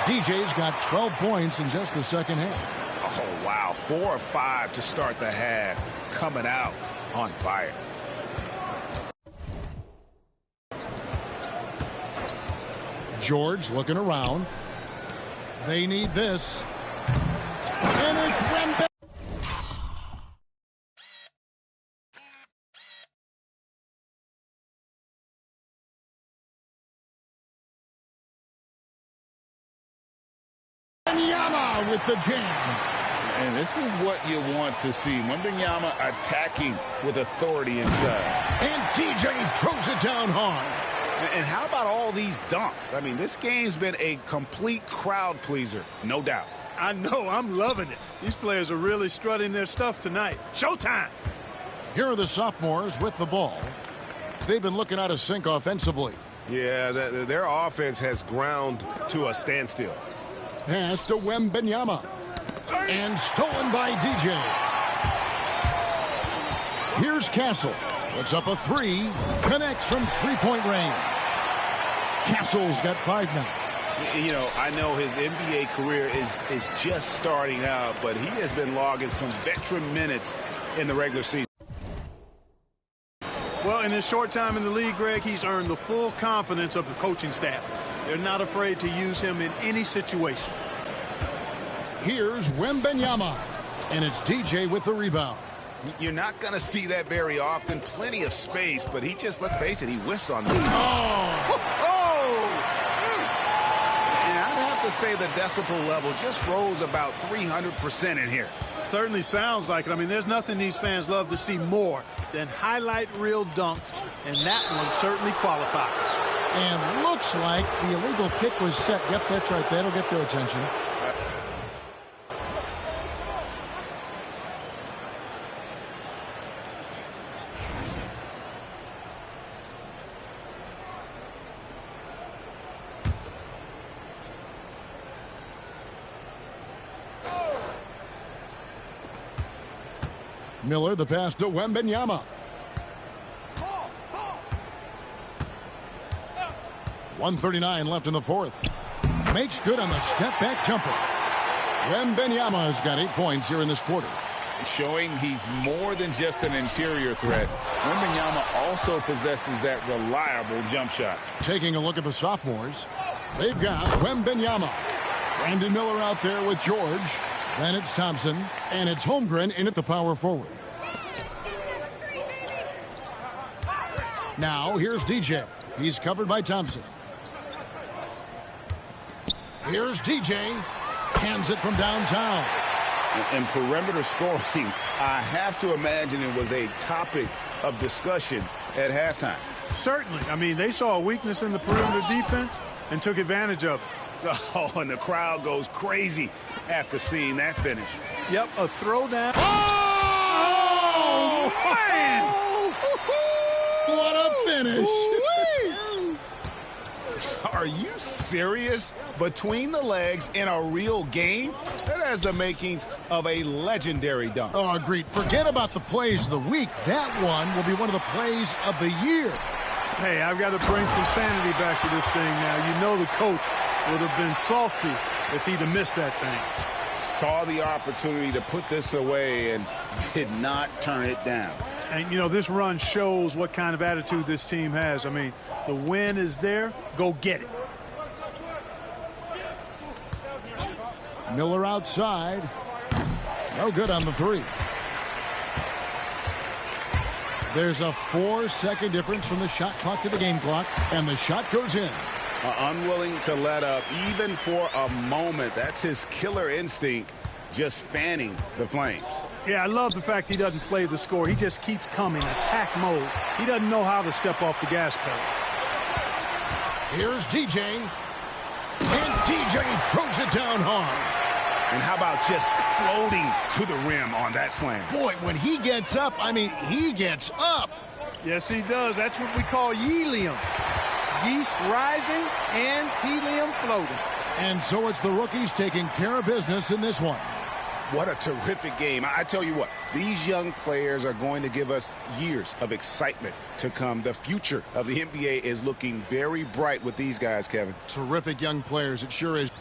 DJ's got 12 points in just the second half. Oh, wow. 4 of 5 to start the half. Coming out on fire. George looking around. They need this. And it's Wembanyama. With the jam. And this is what you want to see. Wembanyama attacking with authority inside. And DJ throws it down hard. And how about all these dunks? I mean, this game's been a complete crowd pleaser, no doubt. I know, I'm loving it. These players are really strutting their stuff tonight. Showtime! Here are the sophomores with the ball. They've been looking out of sync offensively. Yeah, their offense has ground to a standstill. Pass to Wembanyama. And stolen by DJ. Here's Castle. Puts up a 3. Connects from three-point range. Castle's got 5 now. You know, I know his NBA career is just starting out, but he has been logging some veteran minutes in the regular season. Well, in his short time in the league, Greg, he's earned the full confidence of the coaching staff. They're not afraid to use him in any situation. here's Wembanyama. And it's DJ with the rebound. You're not going to see that very often. Plenty of space, but he just, let's face it, he whiffs on this. And I'd have to say the decibel level just rose about 300% in here. Certainly sounds like it. I mean, there's nothing these fans love to see more than highlight reel dunks, and that one certainly qualifies. And looks like the illegal kick was set. Yep, that's right. That'll get their attention. Miller, the pass to Wembanyama. 1:39 left in the fourth. Makes good on the step-back jumper. Wembanyama has got 8 points here in this quarter. Showing he's more than just an interior threat. Wembanyama also possesses that reliable jump shot. Taking a look at the sophomores, they've got Wembanyama. Brandon Miller out there with George. Then it's Thompson, and it's Holmgren in at the power forward. Now, here's DJ. He's covered by Thompson. Here's DJ. Hands it from downtown. And perimeter scoring, I have to imagine it was a topic of discussion at halftime. Certainly. I mean, they saw a weakness in the perimeter defense and took advantage of it. Oh, and the crowd goes crazy after seeing that finish. Yep, a throwdown. Oh, man! What a finish. Are you serious? Between the legs in a real game? That has the makings of a legendary dunk. Oh, agreed. Forget about the plays of the week. That one will be one of the plays of the year. Hey, I've got to bring some sanity back to this thing now. You know the coach would have been salty if he'd have missed that thing. Saw the opportunity to put this away and did not turn it down. And, you know, this run shows what kind of attitude this team has. I mean, the win is there. Go get it. Miller outside. No good on the three. There's a 4-second difference from the shot clock to the game clock, and the shot goes in. Unwilling to let up even for a moment. That's his killer instinct, just fanning the flames. Yeah, I love the fact he doesn't play the score. He just keeps coming, attack mode. He doesn't know how to step off the gas pedal. Here's DJ. And DJ throws it down hard. And how about just floating to the rim on that slam? Boy, when he gets up, I mean, he gets up. Yes, he does. That's what we call helium. Yeast rising and helium floating. And so it's the rookies taking care of business in this one. What a terrific game. I tell you what, these young players are going to give us years of excitement to come. The future of the NBA is looking very bright with these guys, Kevin. Terrific young players, it sure is.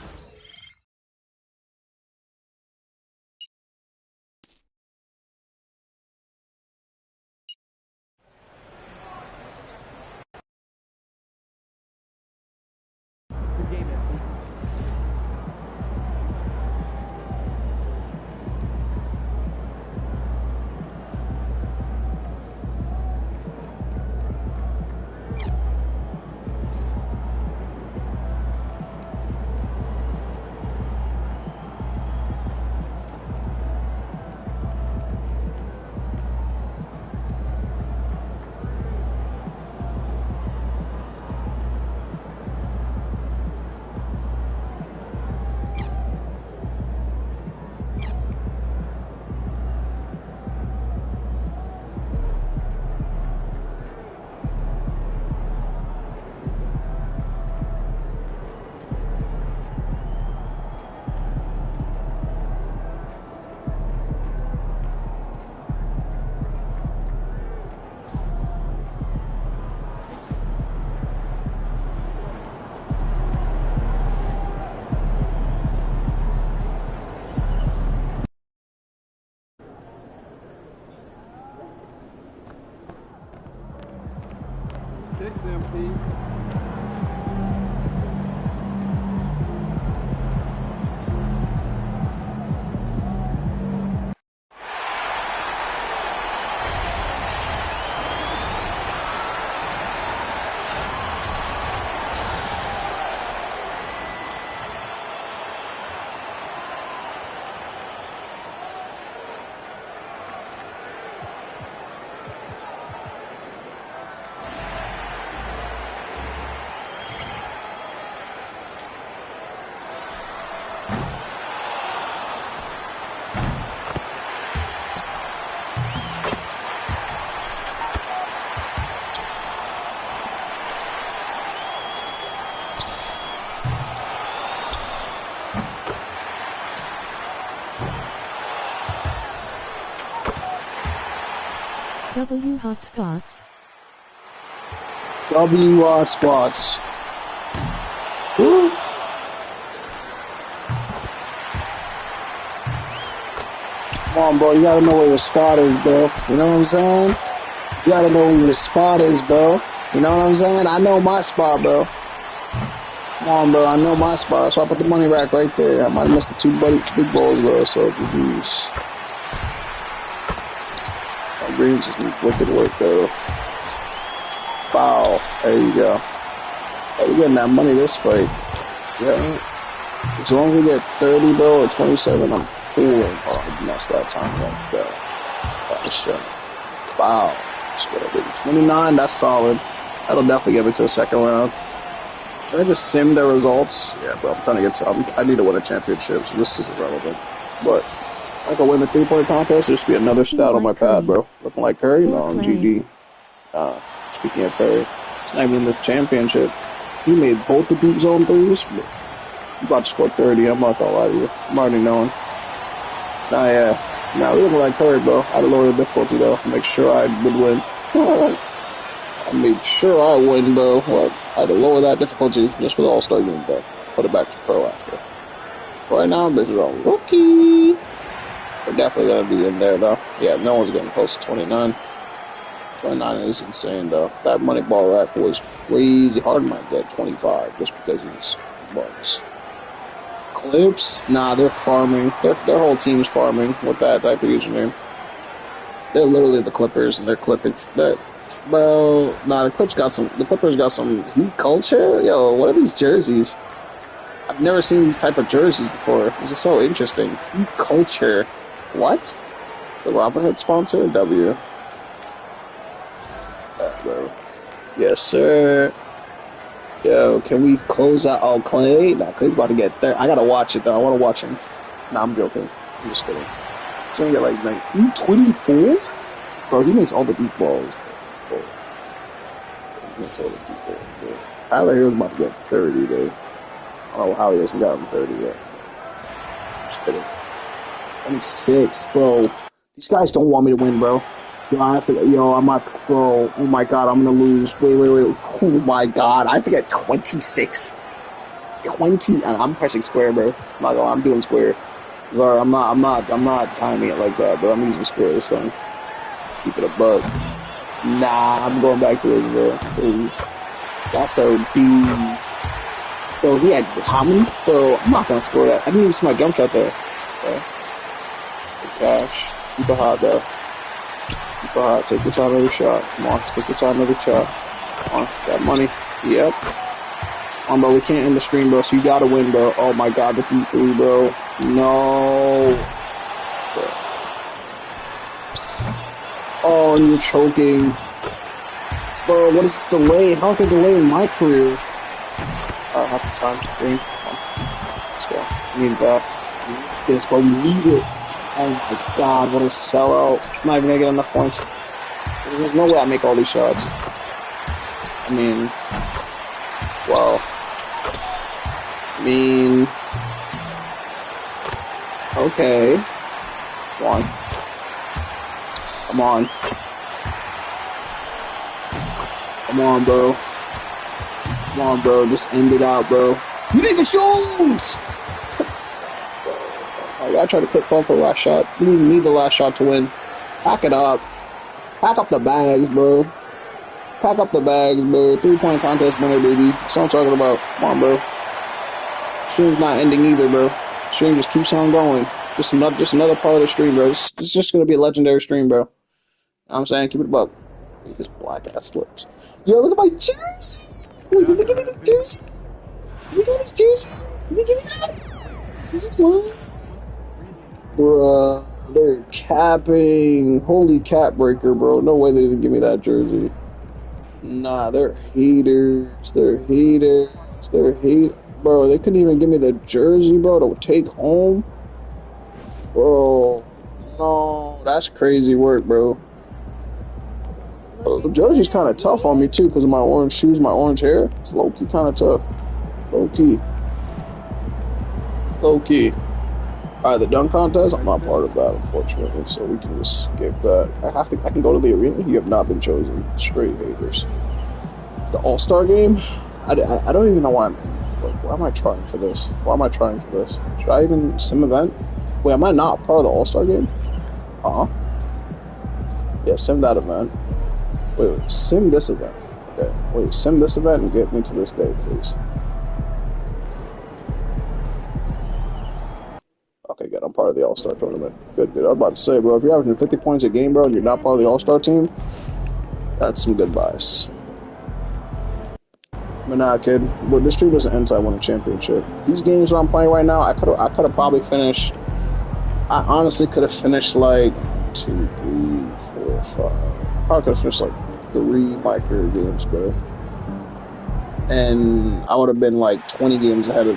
W Hotspots. W Hotspots. Woo. Come on, bro. You gotta know where your spot is, bro. You know what I'm saying? You gotta know where your spot is, bro. You know what I'm saying? I know my spot, bro. Come on, bro. I know my spot, so I put the money rack right there. I might have missed the two big balls, though, so GG's. My greens just need wicked work, though. Foul. There you go. Oh, we're getting that money this fight. Yeah. As long as we get 30, bro, or 27, I'm cooling. Oh, I messed that time like that. That's shot. Wow. That's good. 29, that's solid. That'll definitely get me to the second round. Can I just sim their results? Yeah, bro, I'm trying to get to... I need to win a championship, so this is irrelevant. But if I can win the 3-point contest, there's just be another stat on my pad, bro. Looking like Curry? No, I'm GG. Speaking of Curry, it's not even in this championship. He made both the deep zone threes. But you about to score 30, I'm not gonna lie to you. I'm already knowing. Nah, we looking like Curry, bro. I had to lower the difficulty, though. Make sure I would win. I made sure I win, bro. Well, I had to lower that difficulty just for the All-Star game, bro. Put it back to pro after. For right now, bitch is on rookie. We're definitely gonna be in there, though. Yeah, no one's getting close to 29. 29 is insane, though. That money ball rack was crazy. Harden might get 25 just because he's bugs. Clips? Nah, they're farming. Their whole team's farming with that type of username. They're literally the Clippers, and they're clipping that. Bro, nah, the Clippers got some heat culture. Yo, what are these jerseys? I've never seen these type of jerseys before. This is so interesting. Heat culture. What? The Robinhood sponsor? W. Bro. Yes, sir. Yo, can we close out? Oh, Clay? Nah, Clay's about to get there. I gotta watch it, though. I want to watch him. Nah, I'm joking. I'm just kidding. He's gonna get like 24? Bro, he makes all the deep balls. Bro. He makes all the deep balls, bro. Tyler Hill's about to get 30, dude. I don't know how he hasn't gotten 30 yet. Just kidding. 26, bro. These guys don't want me to win, bro. Yo, I'm about to go. Oh my god, I'm gonna lose. Wait. Oh my god, I have to get 26. 20, and I'm pressing square, bro. I'm doing square. Sorry, I'm not timing it like that, but I'm using square this time. Keep it a buck. Nah, I'm going back to this, bro. Please. That's so deep. Bro, he had how many? Bro, I'm not gonna score that. I didn't even see my jump shot there. Okay. Gosh. Keep it hot, though. Keep it hot. Take your time every shot. Come on, take your time every shot. Come on, got money. Yep. Come on, bro, we can't end the stream, bro, so you gotta win, bro. Oh my god, the deep three, bro. No. Bro. Oh, and you're choking. Bro, what is this delay? How is there delay in my career? Alright, half the time. Green. Come on. Let's go. We need that. We need this, bro. We need it. Oh my god, what a sellout. I'm not even gonna get enough points. There's no way I make all these shots. I mean, well, okay. Come on. Come on. Come on, bro. Come on, bro. Just end it out, bro. You need the shoes! I gotta try to click phone for the last shot. You need the last shot to win. Pack it up. Pack up the bags, bro. Pack up the bags, bro. 3-point contest winner, baby. That's what I'm talking about. Come on, bro. Stream's not ending either, bro. Stream just keeps on going. Just another part of the stream, bro. It's just gonna be a legendary stream, bro. You know what I'm saying? Keep it a buck. These black ass lips. Yo, look at my jersey. Wait, did they give me this jersey? Did they give me this jersey? Did they give me that? This is mine. Bruh, they're capping. Holy cap breaker, bro. No way they didn't give me that jersey. Nah, they're haters. They're haters. They're hate. Bro, they couldn't even give me the jersey, bro, to take home. Bro, no, that's crazy work, bro. The jersey's kind of tough on me, too, because of my orange shoes, my orange hair. It's low-key kind of tough. Low-key. Low-key. All right, the dunk contest. I'm not part of that, unfortunately, so we can just skip that. I can go to the arena. You have not been chosen. Straight haters. The All-Star game. I don't even know why why am I trying for this? Why am I trying for this? Should I even sim event? Wait, am I not part of the All-Star game? Yeah, sim that event. Wait, sim this event. Okay, wait, sim this event and get me to this day, please. Okay, good. I'm part of the All-Star tournament. Good. I was about to say, bro, if you're averaging 50 points a game, bro, and you're not part of the All-Star team, that's some good bias. But nah, kid. But this team doesn't end until I win a championship. These games that I'm playing right now, I could have probably finished. I honestly could have finished like 2, 3, 4, 5. Probably could have finished like 3 my career games, bro. And I would have been like 20 games ahead of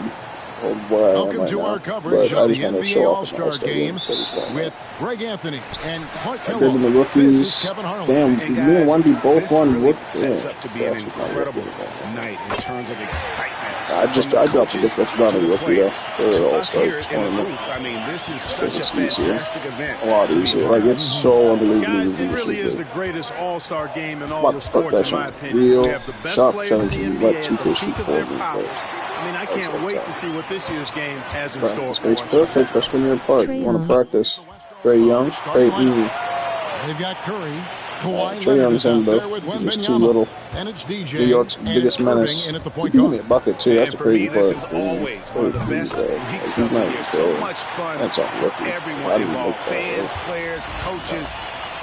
where I am Welcome right to now. our coverage of the NBA All-Star Game with with Greg Anthony and Clark I Kellogg. did the This rookies. is Kevin Harlan. Damn, And me and guys, Wemby both this won really rookie. sets up to be an That's my incredible rookie. night in terms of excitement. I dropped the difference round of rookie though for the All-Star In the tournament. booth, I mean, this is such a It's easier. fantastic event. A lot easier. Like, it's so unbelievable. Guys, it really is the greatest all-star game in all About the to fuck sports, that in my shit. opinion. Real We have the best sharp players in the challenge. NBA Let at 2K the shoot peak of for their me, power. bro. I mean, I can't wait to see what this year's game has in store Practice for makes us. perfect. Freshman year apart. You want to practice. Trey Young. They've got Curry. Kawhi Trey Leonard Young's is out in, bro. there with He's just too Wembanyama. little. And it's DJ New York's and biggest Irving menace. in at the He point can give me guard. a bucket too. That's the crazy this part. is always one of the best weeks of the year. So much fun. That's all rookie. Everyone involved. Fans, players, coaches.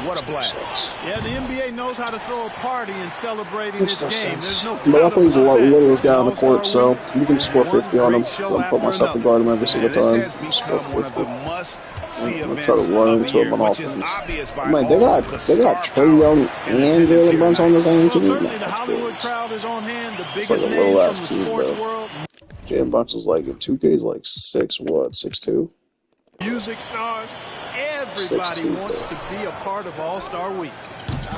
What a blast. Yeah, the NBA knows how to throw a party in celebrating its game. There's no But I doubt play he's the about that. littlest guy on the All-Star court, so week, you can score 50 on him. I'm put myself to guard him every single time. This has Score become one of 50. the must-see I'm gonna events try to run of the into him year, on which is offense. obvious by Man, all they the got Trey star Young power and in attendance Jalen here Brunson on the same Well, team. certainly Man, the that's Hollywood good. crowd is on hand. The It's like biggest a names little from ass the team, sports bro. world. Jalen Brunson's like in 2K's like 6'2". Music stars. Everybody 6'2", wants bro. to be a part of All-Star Week.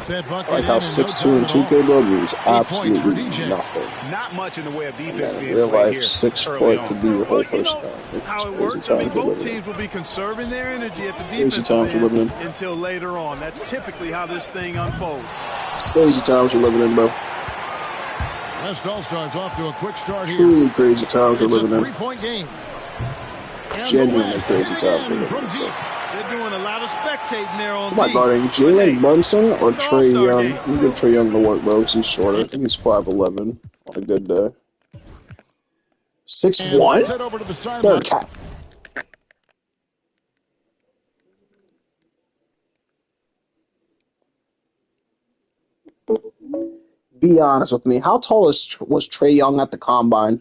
That I like how 6'2" and 2K, bro, means absolutely nothing. Not much in the way of And defense then in being real played life, here 6 early foot on. could be your whole Well, you know personality. how it It's works. I crazy mean, times we're both living in. teams will be conserving their energy at the Crazy defensive times we're living end in. until later on. That's typically how this thing unfolds. Crazy times we're living in, bro. West All-Stars off to a quick start here. Truly crazy times we're It's a living in. three-point game. Genuinely crazy times we're living From in. deep. They're doing a lot of spectating there on Am I deep. guarding But hey, Jalen Brunson or it's the Trey All-Star Young? game. I'm gonna give Trey Young the work, bro, because he's shorter. I think he's 5'11" on a good day. 6'1"? Let's head over to the sideline. Third cap. Be honest with me. How tall was Trey Young at the combine?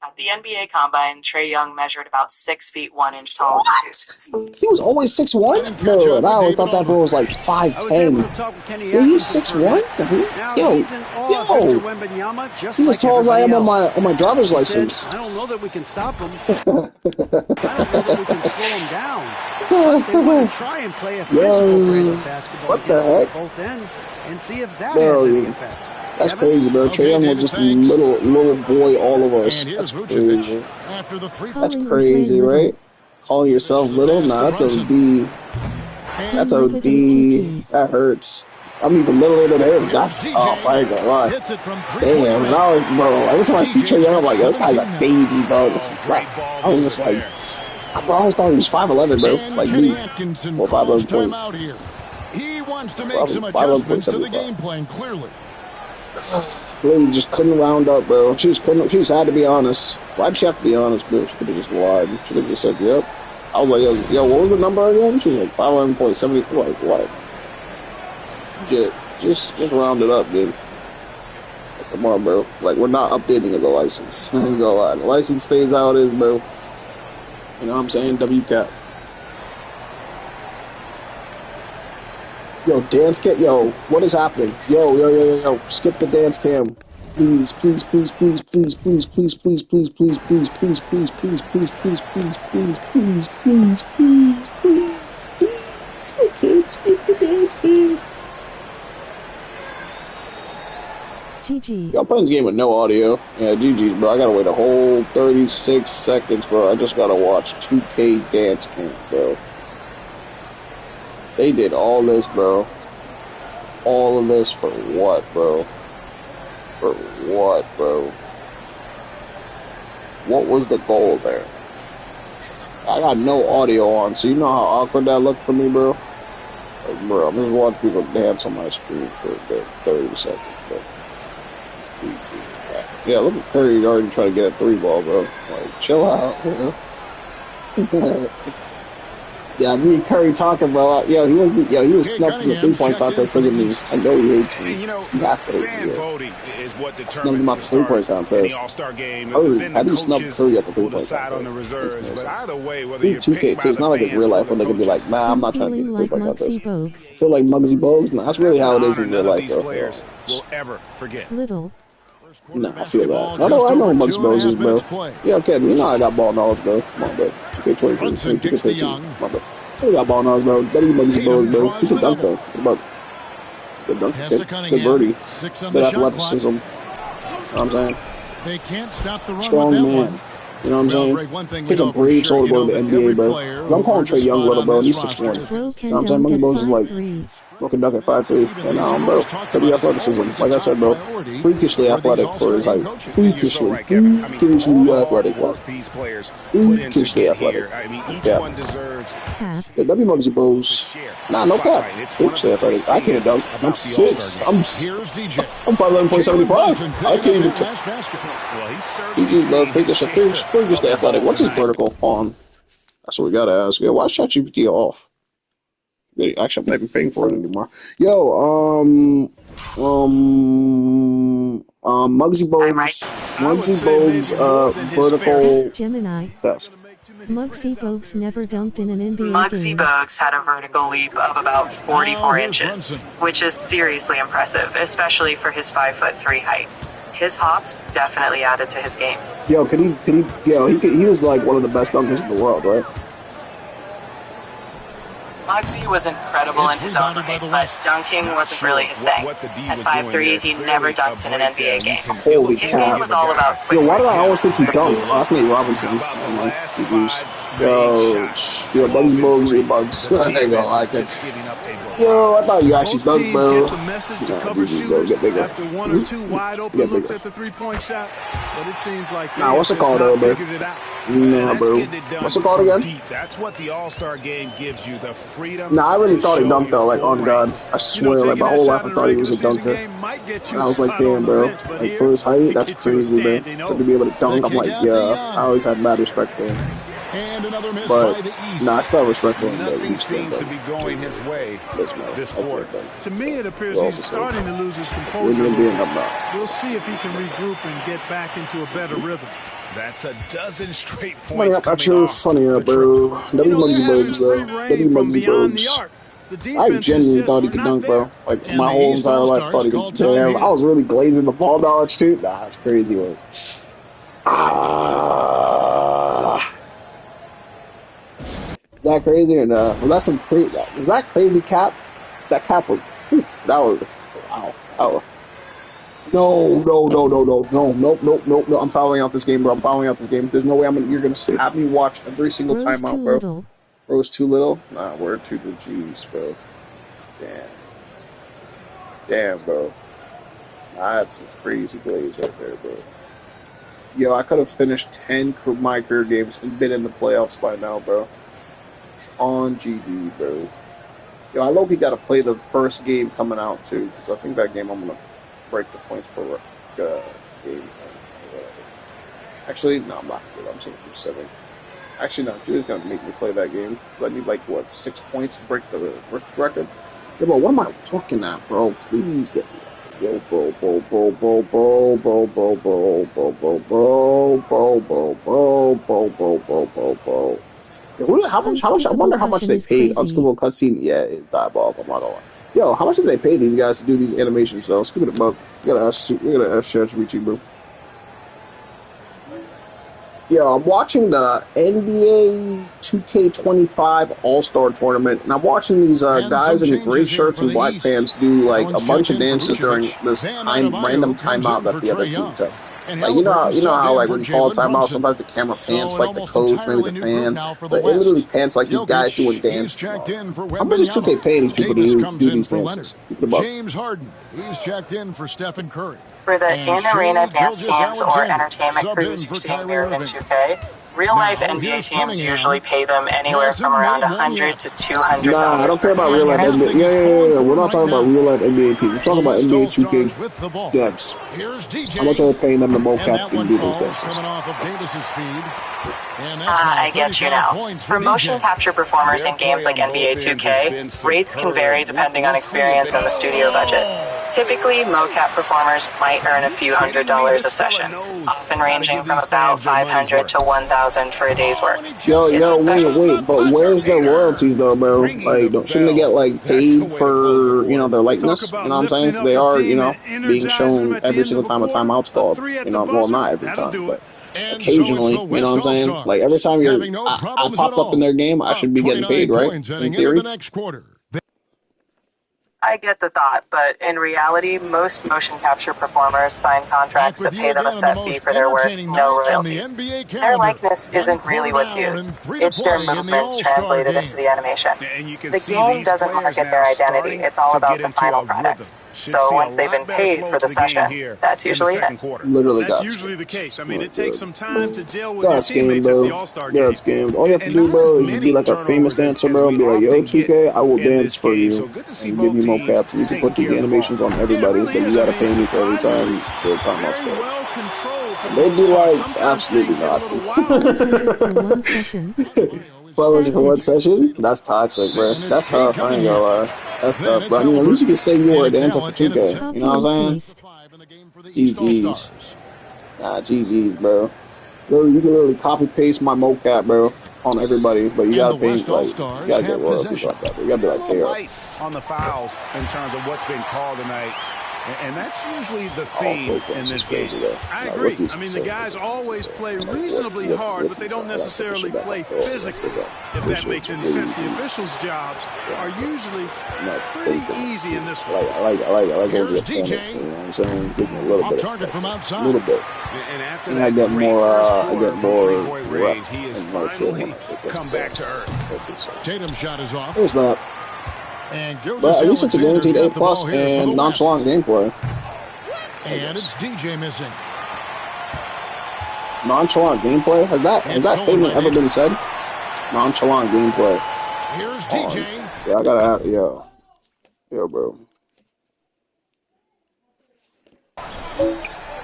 At the NBA Combine, Trae Young measured about 6 feet 1 inch tall. What? He was always 6'1"? Bro, and I always thought that bro was like 5'10". I was able to talk with Kenny Yeah, he's Atkinson for a 6'1"? minute. Now Yo, he's in awe of Victor yo. Wembanyama, just He's like as tall as I am on everybody my driver's else. He said, license. I don't know that we can stop him. I don't know that we can slow him down. But they want to try and play a physical brand of basketball What the against heck? both ends and see if that Bro, has any effect. that's Kevin? crazy, bro. Trey Young was just little boy all of us. And That's here's crazy. Vucevic after the three. That's crazy, right? Calling yourself little? Nah, that's a D. That's a D. That hurts. I'm even littler than him. That's tough. I ain't gonna lie. Damn, and I was, bro, every time I see Trey Young, I'm like, yo, this guy's a baby, bro. I was just like, bro, I always thought he was 5'11", bro. Like me. Well, 5'11". He wants to make Probably some 5'11", adjustments to the 75. game plan, clearly. Lily just couldn't round up, bro. She just had to be honest. Why'd she have to be honest, bro? She could have just lied. She could have just said, yep. I was like, yo, what was the number again? She was like 5'11.70. Like, what? Just round it up, dude. Like, come on, bro. Like, we're not updating the license. I ain't gonna lie. The license stays how it is, bro. You know what I'm saying? WCAP. Yo, dance cam. Yo, what is happening? Yo. Skip the dance cam. Please. I can't skip the dance cam. GG. Y'all playing this game with no audio. Yeah, GG's, bro. I gotta wait a whole 36 seconds, bro. I just gotta watch 2K Dance Camp, bro. They did all this, bro. All of this for what, bro? For what, bro? What was the goal there? I got no audio on, so you know how awkward that looked for me, bro? Like, bro, I'm just watching people dance on my screen for a good 30 seconds, bro. Yeah, look at Curry already trying to get a 3-ball, bro. Like, chill out, you know? Yeah, me and Curry talking, bro. He was snubbed from the 3-point contest because of me. I know he hates me. And, you know, He has to hate fan me. voting is what Snubbed determines him out the the 3-point starters in the contest. All-Star game. How Then do the you snub coaches Curry at the will 3-point decide on the contest? reserves. But either way, whether He's you're 2K picked too. by It's the not like in fans real or life the when they could be coaches, like, nah, I'm I'm not trying to feeling get the like 3-point Muggsy contest. Bogues. I feel like Muggsy Bogues? No, that's really that's how an it is honor in real none of life, these bro. players will ever forget. Little. Nah, I feel that. I know who Muggsy Bogues is, bro. Yeah, Kevin, you know I got ball knowledge, bro. Come on, bro. 2K23, 2K13. Come on, bro. I got ball knowledge, bro. Gotta be Muggsy Bogues, bro. He can dunk, though. Good dunk, good birdie. Good athleticism. You know what I'm saying? They can't stop the run Strong with that man. one. You know what I'm Greg, saying? one thing we Takes a know for brave sure, soul to you go know to the that NBA, every bro. player 'Cause I'm who calling earned a Trae Young spot little, on bro, and this he's 6'1". roster Bro You can know what I'm saying? dunk Muggsy at Bogues is like, 5'3". bro can dunk at 5'3". And, bro, could be athleticism. Like I said, bro, freakishly athletic for his height. And you're so right, Kevin. I mean, for all Freakishly the hard athletic, bro. work these players put in to Freakishly get athletic. here, I mean, each Yeah. one deserves Yeah, that'd be Muggsy Bogues. Nah, no cap. Freakishly athletic. I can't dunk. I'm 6. I'm 5'11.75". I can't even touch. Well, he's certainly GG, bro. seen his share Freakishly athletic. What's his vertical on? That's what we gotta ask. Yo, why is ChatGPT off? Actually, I'm not even paying for it anymore. Yo, Muggsy Bogues, vertical Gemini. test. Muggsy Bogues never dunked in an NBA Muggsy game. Bogues had a vertical leap of about 44 inches, which is seriously impressive, especially for his 5'3" height. His hops definitely added to his game. Yo, he was like one of the best dunkers in the world, right? Muggsy was incredible in his own right, but dunking wasn't really his thing. At 5'3", he never dunked in an NBA game. Holy His cow. game was all about quick. Yo, why did I always think he dunked? Oh, that's Nate Robinson. Yo, Muggsy Bogues, you bugs. I ain't gonna like it. Yo, I thought you actually dunked, bro. Get the message to cover shooters after one or two wide open looks at the 3-point shot, but it seems like nah, what's it called, bro? Nah, bro. What's it called again? That's what the All-Star game gives you, the freedom. Nah, I really thought he dunked though. Like, on God, I swear, like my whole life I thought he was a dunker. And I was like, damn, bro. Like for his height, that's crazy, bro. To be able to dunk, I'm like, yeah. I always had mad respect for him. But nah, I still have respect for him. Nothing seems to be going his way this quarter. To me, it appears he's starting to lose his composure. We'll see if he can regroup and get back into a better rhythm. That's a dozen straight points I got you funnier, bro. W Muggsy Bogues, though. W Muggsy Bogues. I genuinely thought he could dunk, bro. Like, my whole entire life I thought he could. Damn, I was really glazing the ball knowledge, too. Nah, it's crazy, man. Is that crazy or no? Was that some crazy? Was that crazy cap? That cap was. That was. Wow. Oh. No. I'm following out this game, bro. I'm following out this game. There's no way you're gonna have me watch every single timeout, bro. Little. Bro's too little? Nah, we're too the G's, bro. Damn, bro. I had some crazy plays right there, bro. Yo, I could have finished 10 my career games and been in the playoffs by now, bro. On GD, bro. Yo, I low-key got to play the first game coming out, too, because I think that game I'm going to break the points per game. Actually, no, I'm not. I'm saying for 7. Actually, no, Julie's going to make me play that game. I need, 6 points to break the record? Yo, bro, what am I looking at, bro? Please get me. Yo, bro. How much? I wonder how much they paid. Unskippable cutscene. Yeah, it's diabolical. I'm not gonna lie. Yo, how much did they pay these guys to do these animations? Though, let's give it a buck. We gotta ask ChatGPT, bro. Yo, I'm watching the NBA 2K25 All-Star Tournament, and I'm watching these guys in gray shirts and black pants do like a bunch of dances during this random timeout that the other team took. Like you know how like when you call a timeout, sometimes the camera pans like the coach, maybe the fans, but it literally pans like these guys doing dances. How much is 2K paying these people to do these dances? James Harden, he's checked in for Stephen Curry. For the in-arena dance teams or entertainment crews you're seeing here in 2K, real-life NBA teams usually pay them anywhere from around $100 to $200. Nah, I don't care about real-life NBA. Yeah. We're not talking about real-life NBA teams. We're talking about NBA 2K guts. How much are they paying them to mocap and do those dances? I get you now. For motion capture performers in games like NBA 2K, rates can vary depending on experience and the studio budget. Typically, mocap performers might earn a few $100s a session, often ranging from about $500 to $1,000 for a day's work. Wait, but where's their royalties though, bro? Like, shouldn't they get like paid for their likeness? You know what I'm saying? 'Cause they are being shown every single time a timeout's called. Well, not every time, but occasionally. You know what I'm saying? Like every time I popped up in their game, I should be getting paid, right? In theory. I get the thought, but in reality, most motion capture performers sign contracts that pay them a set fee for their work, no royalties. Their likeness isn't really what's used. It's their movements translated into the animation. The game doesn't market their identity. It's all about the final product. So once they've been paid for the session, that's usually it. Literally, that's usually the case. I mean, it takes some time to gel with your teammates at the All-Star game. God's game. All you have to do, bro, is be like a famous dancer, bro, and be like, yo, 2K, I will dance for you and give you mocaps. And you can put the animations on everybody, but you gotta pay me for every time the timeout's called. They'd be like, absolutely not. For one session. For one session? That's toxic, bro. That's tough. I ain't gonna lie. That's tough, bro. I mean, at least you can say you were a dancer for 2K. You know what I'm saying? GG's. Nah, GG's, bro. You can literally copy paste my mocap, bro, on everybody, but you gotta pay, like, you gotta get royalties like that. You gotta be like, hey, on the fouls in terms of what's been called tonight. And that's usually the theme in this game. I agree. I mean, the guys always play reasonably hard, but they don't necessarily play physically, if that makes any sense. The officials' jobs are usually pretty easy in this one. I like Here's DJ. You know what I'm saying? Give me a little bit. Target from outside. A little bit. And after I get more range, he has finally come back to earth. Tatum's shot is off. Who's that? But at least it's a guaranteed A+ and nonchalant gameplay. And it's DJ missing. Nonchalant gameplay? Has that statement ever been said? Nonchalant gameplay. Here's DJ. Yeah, I gotta ask, yo, bro.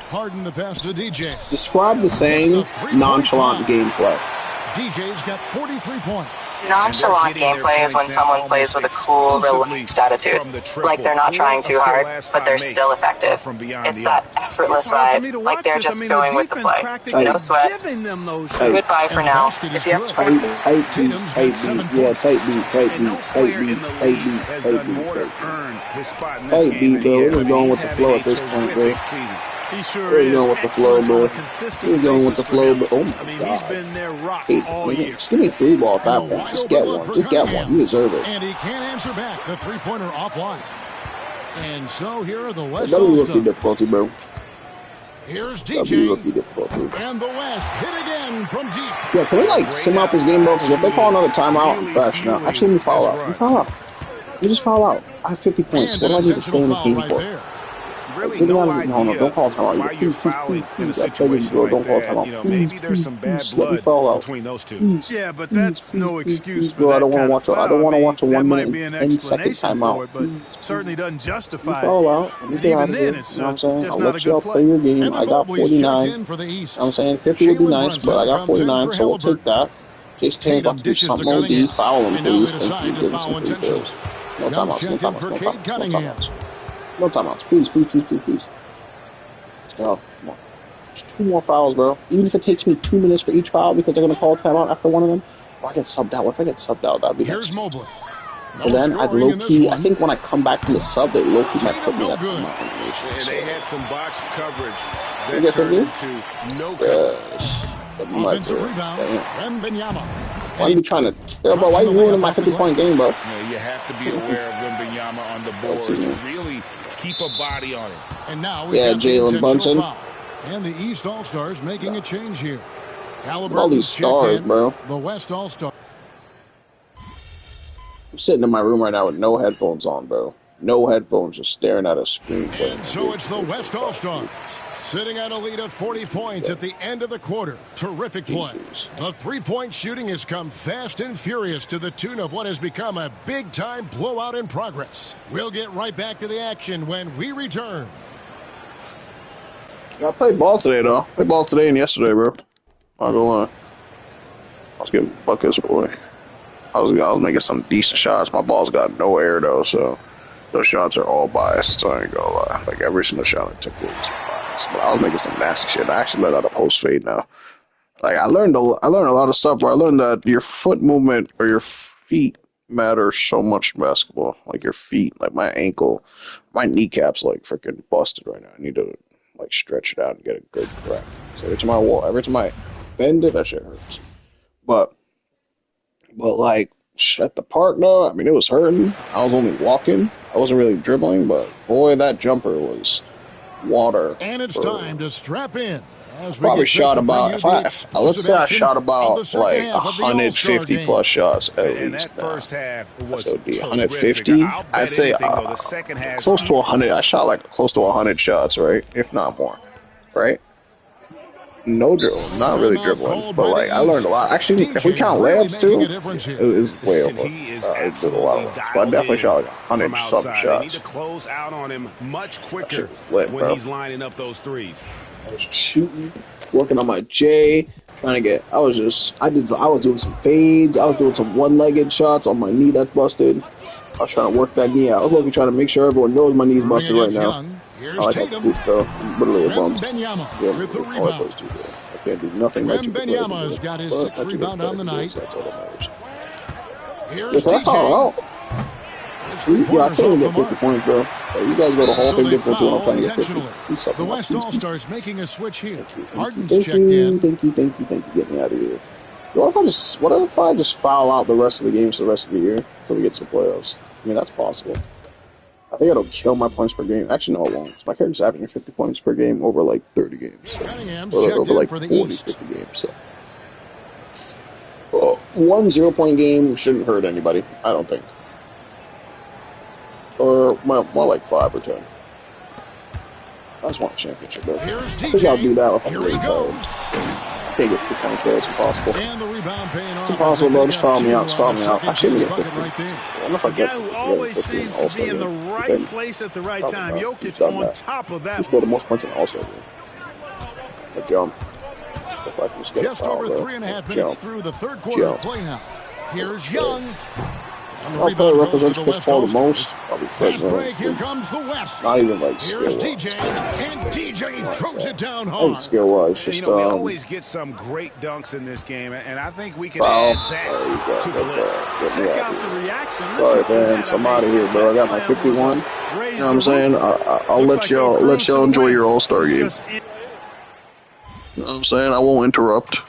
Harden the pass to DJ. Describe the saying nonchalant gameplay. DJ's got 43 points. Nonchalant gameplay is when someone plays with a cool, relaxed attitude. Like they're not trying too hard, but they're still effective. It's that effortless vibe, like they're just going with the play. No sweat. Goodbye for now. If you have tight beat, bro. We're just going with the flow at this point, bro. He sure is. Going with the flow, bro. We're going with the flow, but oh my God. He's been there rock all year. Just give me a 3-ball at that point. Just get one. Just get one. You deserve it. And he can't answer back. The three-pointer offline. And so here are the West All-Stars. That'll be rookie difficulty, bro. Here's DJ. That'll be rookie difficulty. And the West hit again from deep. Yeah, can we like sim out this game, bro? Because if they call another timeout, I'm fresh now. Actually, let me foul out. You just foul out. I have 50 points. What do I need to stay in this game for? Really no idea don't call timeout. why you're fouling in a situation like that. You know, maybe there's some bad blood between those two. Yeah, but that's no excuse for that I don't want to watch. I don't want to watch a 1 minute and 10 second timeout. But certainly doesn't justify it. Even then, it's just I'll let y'all play your game. I got 49. I'm saying 50 would be nice, but I got 49, so we'll take that. Just take about to do something OD, foul him, please. Thank you. Give him some free throws. No timeouts. No timeouts. Please. Let's go. Come on. Just 2 more fouls, bro. Even if it takes me 2 minutes for each foul because they're going to call a timeout after one of them, or I get subbed out. If I get subbed out, that'd be Here's Mobley. And then I'd low-key, I think when I come back from the sub, they low-key might put me that timeout information. And they had some botched coverage that turned into no coverage. Offensive rebound, Wembanyama. Why are you trying to... Yeah, bro, why are you ruining my 50-point game, bro? Yeah, you have to be aware of Wembanyama on the board to really keep a body on it. And now we've got the Jalen Brunson. foul. And the East All-Stars making a change here. All these stars, bro. The West All-Star. I'm sitting in my room right now with no headphones on, bro. No headphones, just staring at a screen. And so it's the West All-Stars. Sitting at a lead of 40 points at the end of the quarter. Terrific play. The three-point shooting has come fast and furious to the tune of what has become a big-time blowout in progress. We'll get right back to the action when we return. I played ball today, though. I played ball today and yesterday, bro. Not gonna lie. I was getting buckets, boy. I was making some decent shots. My ball's got no air, though, so those shots are all biased, so I ain't gonna lie. Like, every single shot I took was biased. But I was making some nasty shit. I actually learned how to post fade now. Like, I learned a lot of stuff, where I learned that your foot movement or your feet matter so much in basketball. Like, your feet, like my ankle, my kneecap's, like, freaking busted right now. I need to, like, stretch it out and get a good crack. So every time I bend it, that shit hurts. But like, at the park, though, I mean, it was hurting. I was only walking. I wasn't really dribbling, but boy, that jumper was water. And it's time to strap in. Probably shot about, let's say I shot about like 150 plus shots at least. And that first half was 150. I'd say close to 100. I shot like close to 100 shots, right? If not more, right? No dribble, not really dribbling, but like I learned a lot. Actually, if we count layups too, it was way over. I did a lot of them. But I definitely shot like 100 something shots. Need to close out on him much quicker when he's lining up those threes. I was shooting, working on my J, trying to get. I was doing some fades. I was doing some one-legged shots on my knee that's busted. I was trying to work that knee out. I was looking trying to make sure everyone knows my knee's busted right now. I like that boot though. I'm literally a bum. Yeah, all those two, I can't do nothing. Wembanyama's got his 6th rebound on the night. That's all that matters. That's all out. Yeah, I can't even get 50 points, bro. You guys go to Hall of Fame different too. I'm trying to get 50. The West All-Stars making a switch here. Harden's checked in. Thank you. Get me out of here. What if I just foul out the rest of the games for the rest of the year until we get to the playoffs? I mean, that's possible. I think it'll kill my points per game. Actually, no, it won't. My character's averaging 50 points per game over like 30 games. Or over like 40, 50 games. So. 1 0-point game shouldn't hurt anybody, I don't think. Or more like 5 or 10. I just want a championship, bro. I think I'll do that if I'm really tired. Can't get 50 points, bro. It's impossible. It's impossible, bro. Just foul me out. I shouldn't get 50. I don't know if I get some. Always seems to be in the right place at the right time. Jokic on top of that. He scored the most points in the All-Star game. A jump. If I can just get a foul, over 3.5 minutes through the third quarter of play now. Here's Young. I'll probably represent Chris Paul the most. I'll be Fred Here comes the West. Not even like skill-wise. DJ, and DJ throws it down hard. I think skill-wise, just we always get some great dunks in this game, and I think we can add that to the list. Check out the reaction. Alright, man, so I'm out of here, bro. I got my 51. You know what I'm saying? I'll let y'all enjoy your All-Star game. You know what I'm saying? I won't interrupt.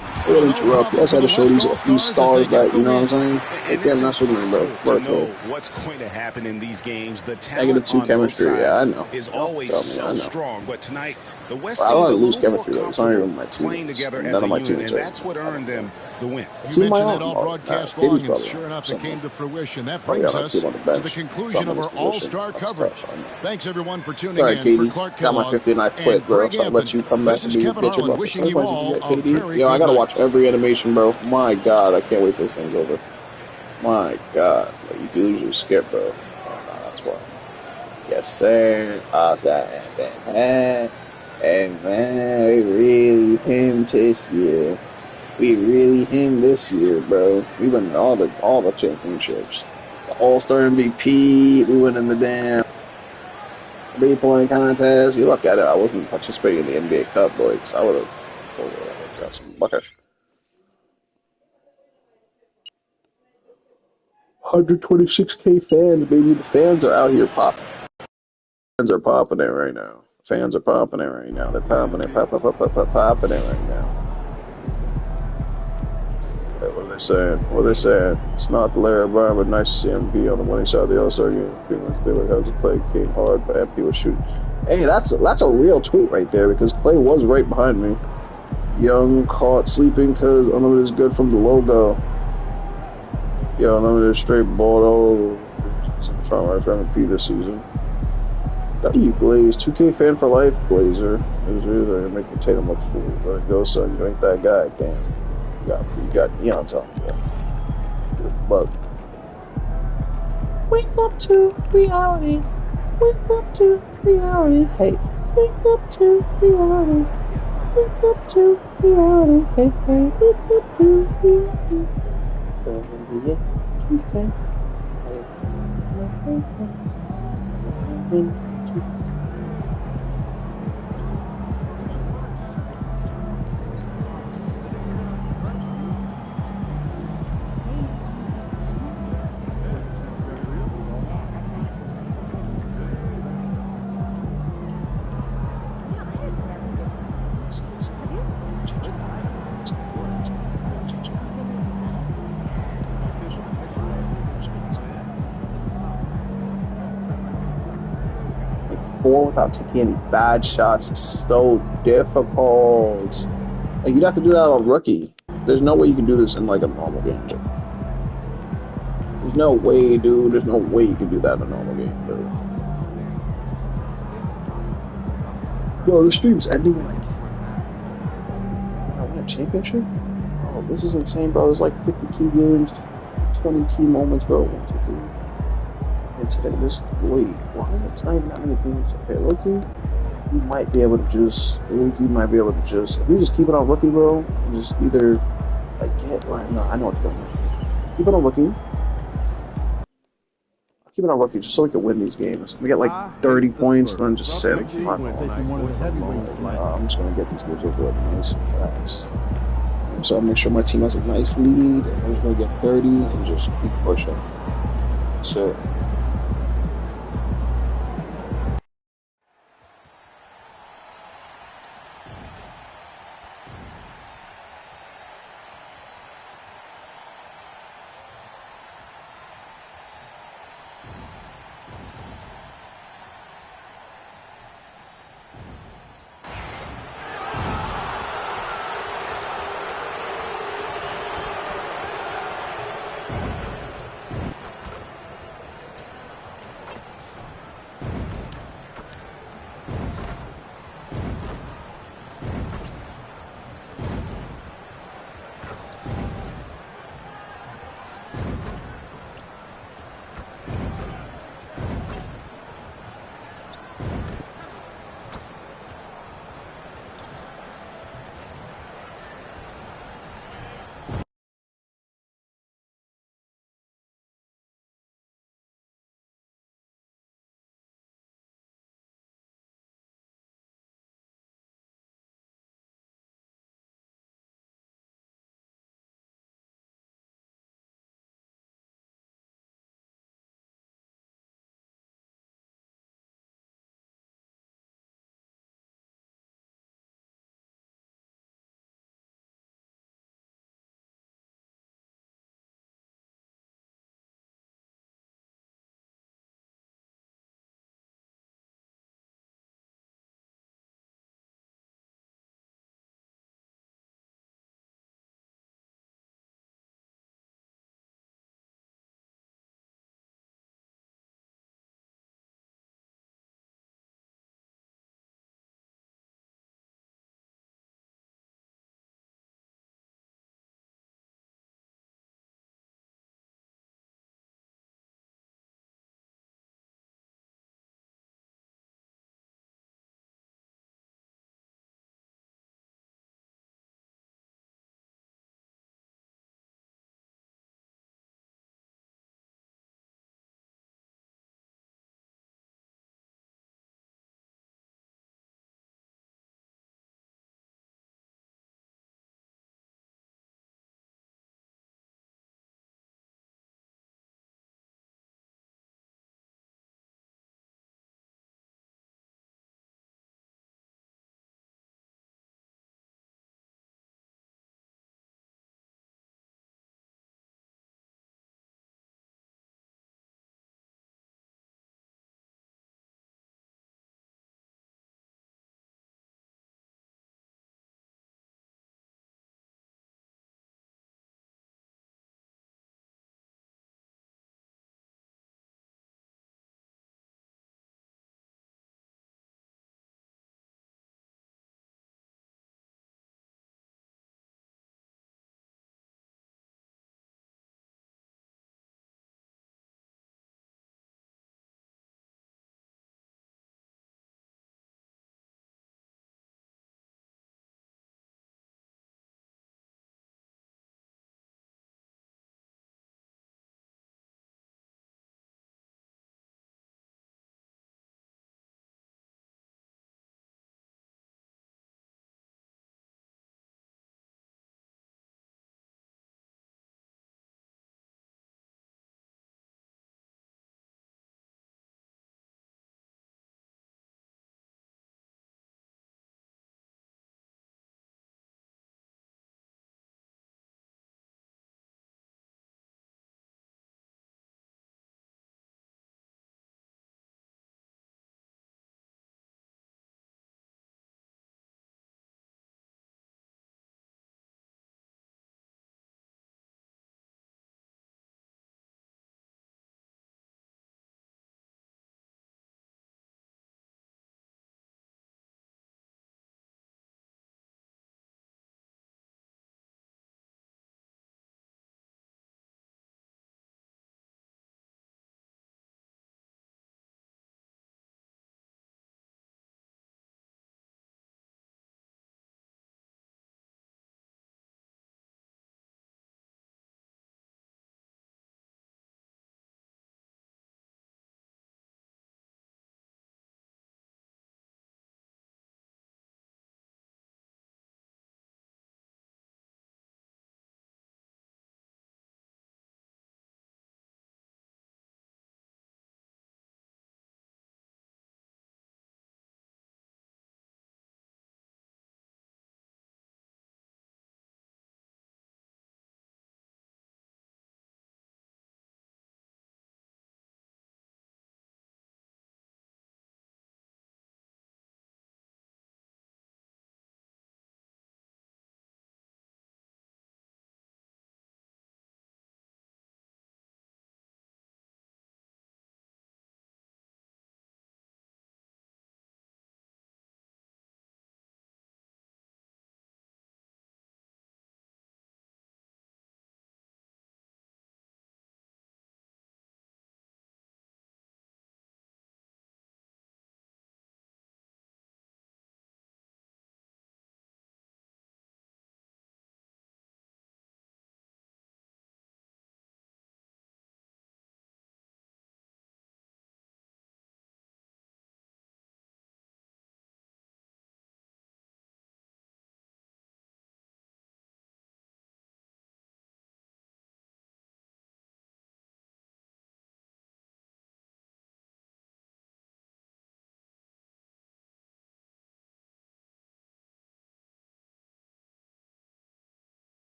I won't interrupt. You guys had to show these stars that, you know what I'm saying? They can't mess with me, bro. Virtually. What's going to happen in these games? The talent -2 chemistry, yeah, I know. Is always so strong, but tonight the West I don't want to lose chemistry, though. It's not even my team. Playing together as a unit, and that's what earned them the win. You mentioned it all broadcast long, and sure enough, it came to fruition. That brings us to the conclusion of our All-Star coverage. Thanks, everyone, for tuning in. For Clark Kellogg, got my 50 and I quit, bro. So I'll let you come back and be a bitch about it. Yo, I gotta watch every animation, bro. My God, I can't wait till this thing's over. My God, like, you can usually skip, bro. Oh, no, that's why. Yes, sir. And man, we really him this year. We really him this year, bro. We won all the championships. The All-Star MVP. We went in the damn 3-point contest. You look at it. I wasn't participating in the NBA Cup, boys. I would have got some buckets. 126K fans, baby. The fans are out here popping. Fans are popping it right now. Fans are popping it right now. They're popping it, popping it right now. Wait, what are they saying? What are they saying? It's not the Larry Brown, but nice to see him be on the winning side of the All-Star game. Clay came hard, but MP was shooting. Hey, that's a real tweet right there because Clay was right behind me. Young caught sleeping because Unlimited is good from the logo. Yeah, Unlimited straight balled all over. He's in the front right for MP this season. W Glaze, 2K fan for life, Glazer. It was really making Tatum look fool. Let it go, son. You ain't that guy. Damn. You got Neon talking about. Bug. Wake up to reality. Wake up to reality. Hey. Wake up to reality. Wake up to reality. Hey, hey. Wake up to reality. Okay. Four without taking any bad shots is so difficult. Like, you'd have to do that on rookie. There's no way you can do this in like a normal game. There's no way, dude. There's no way you can do that in a normal game, dude. Yo, the stream's ending when I win a championship? Oh, this is insane, bro. There's like 50 key games, 20 key moments, bro. 1, 2, 3. And today, wait, what? It's not even that many games. Okay, Loki, you might be able to just, if we just keep it on rookie, bro, and just either, like, no, I know what to do. Keep it on rookie. I'll keep it on rookie just so we can win these games. We get, like, 30 points, then just sit. I'm just going to get these games over nice and fast. So I'll make sure my team has a nice lead, and we're just going to get 30 and just keep pushing. So.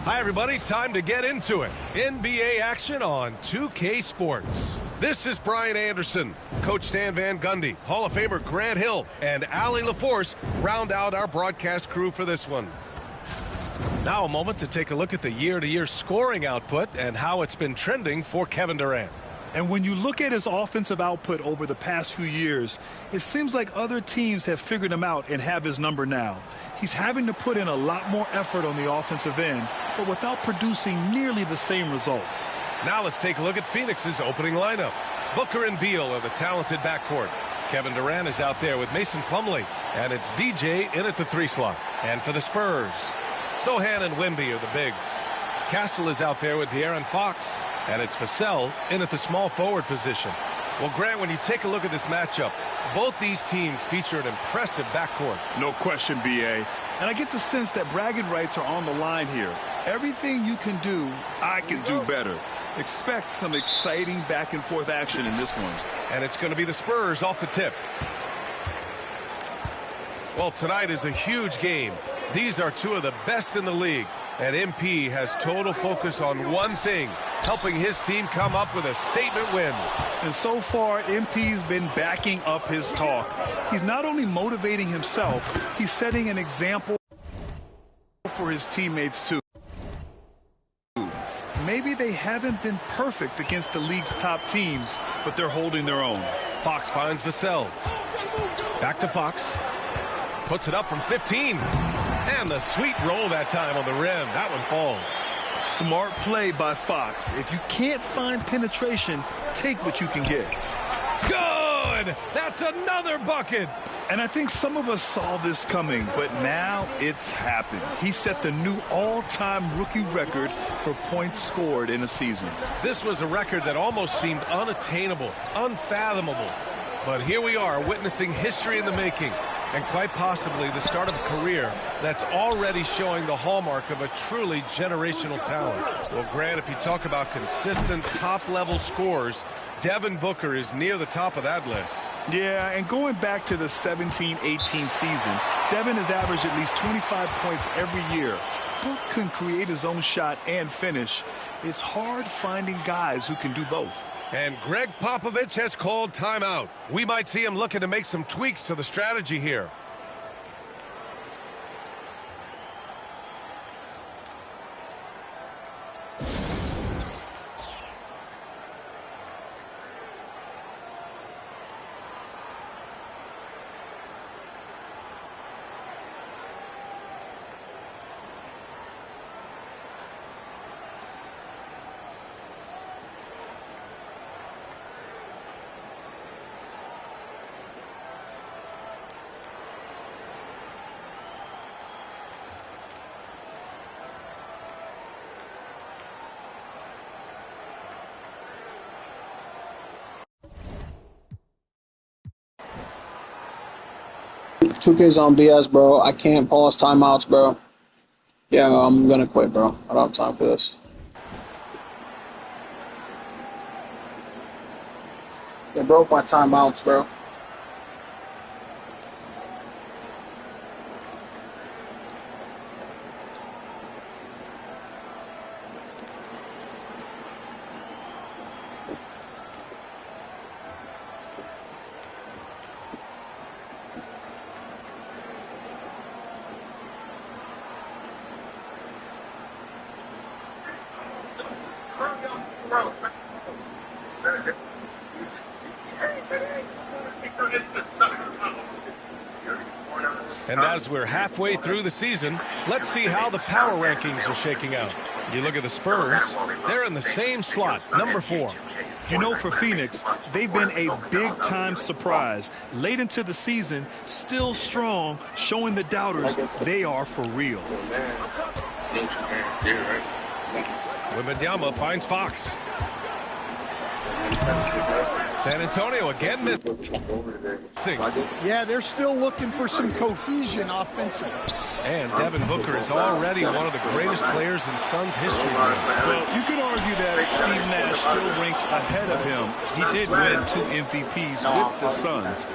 Hi, everybody. Time to get into it. NBA action on 2K Sports. This is Brian Anderson. Coach Stan Van Gundy, Hall of Famer Grant Hill, and Allie LaForce round out our broadcast crew for this one. Now a moment to take a look at the year-to-year scoring output and how it's been trending for Kevin Durant. And when you look at his offensive output over the past few years, it seems like other teams have figured him out and have his number now. He's having to put in a lot more effort on the offensive end, but without producing nearly the same results. Now let's take a look at Phoenix's opening lineup. Booker and Beal are the talented backcourt. Kevin Durant is out there with Mason Plumlee, and it's DJ in at the 3 slot. And for the Spurs, Sohan and Wemby are the bigs. Castle is out there with De'Aaron Fox, and it's Vassell in at the small forward position. Well, Grant, when you take a look at this matchup, both these teams feature an impressive backcourt. No question, B.A. And I get the sense that bragging rights are on the line here. Everything you can do, I can do better. Expect some exciting back-and-forth action in this one. And it's going to be the Spurs off the tip. Well, tonight is a huge game. These are two of the best in the league. And MP has total focus on one thing, helping his team come up with a statement win. And so far, MP's been backing up his talk. He's not only motivating himself, he's setting an example for his teammates, too. Maybe they haven't been perfect against the league's top teams, but they're holding their own. Fox finds Vassell. Back to Fox. Puts it up from 15. And the sweet roll that time on the rim. That one falls. Smart play by Fox. If you can't find penetration, take what you can get. Good! That's another bucket! And I think some of us saw this coming, but now it's happened. He set the new all-time rookie record for points scored in a season. This was a record that almost seemed unattainable, unfathomable. But here we are, witnessing history in the making. And quite possibly the start of a career that's already showing the hallmark of a truly generational talent. Well, Grant, if you talk about consistent top-level scores, Devin Booker is near the top of that list. Yeah, and going back to the 17-18 season, Devin has averaged at least 25 points every year. Book can create his own shot and finish. It's hard finding guys who can do both. And Greg Popovich has called timeout. We might see him looking to make some tweaks to the strategy here. Two K's on BS, bro. I can't pause timeouts, bro. Yeah, I'm gonna quit, bro. I don't have time for this. They broke my timeouts, bro. And as we're halfway through the season, let's see how the power rankings are shaking out. You look at the Spurs, they're in the same slot, number 4. You know, for Phoenix, they've been a big-time surprise. Late into the season, still strong, showing the doubters they are for real. Wembanyama finds Fox. San Antonio again missing. Yeah, they're still looking for some cohesion offensively. And Devin Booker is already one of the greatest players in Suns history. Well, you could argue that Steve Nash still ranks ahead of him. He did win 2 MVPs with the Suns.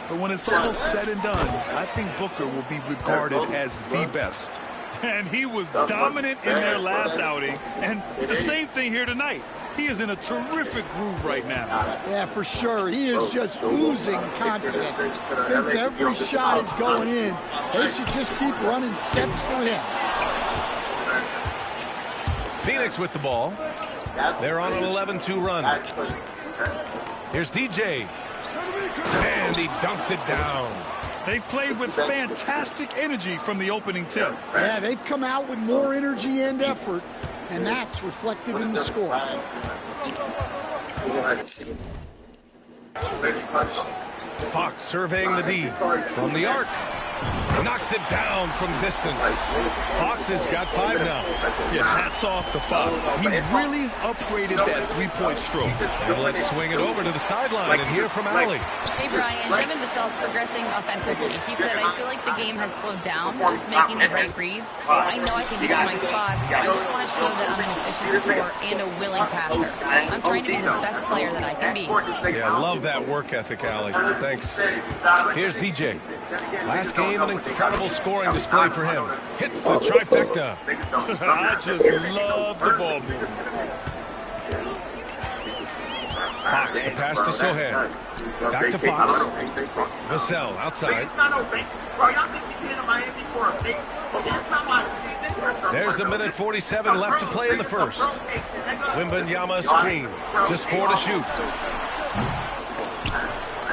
But when it's all said and done, I think Booker will be regarded as the best. And he was dominant in their last outing. And the same thing here tonight. He is in a terrific groove right now. Yeah, for sure. He is just oozing confidence. Thinks every shot is going in. They should just keep running sets for him. Phoenix with the ball. They're on an 11-2 run. Here's DJ. And he dunks it down. They've played with fantastic energy from the opening tip. Yeah, they've come out with more energy and effort, and that's reflected in the score. Fox surveying the D from the arc. Knocks it down from distance. Fox has got 5 now. Yeah, hats off to Fox. He really has upgraded that three-point stroke. Now let's swing it over to the sideline and hear from Allie. Hey, Brian, Devin Vassell's progressing offensively. He said, I feel like the game has slowed down, just making the right reads. I know I can get to my spots. I just want to show that I'm an efficient scorer and a willing passer. I'm trying to be the best player that I can be. Yeah, love that work ethic, Allie. Thanks. Here's DJ. Last game, an incredible scoring display for him. Hits the trifecta. I just love the ball movement. Fox, the pass to Sohan. Back to Fox. Vassell outside. There's a minute 47 left to play in the first. Wembanyama screen. Just 4 to shoot.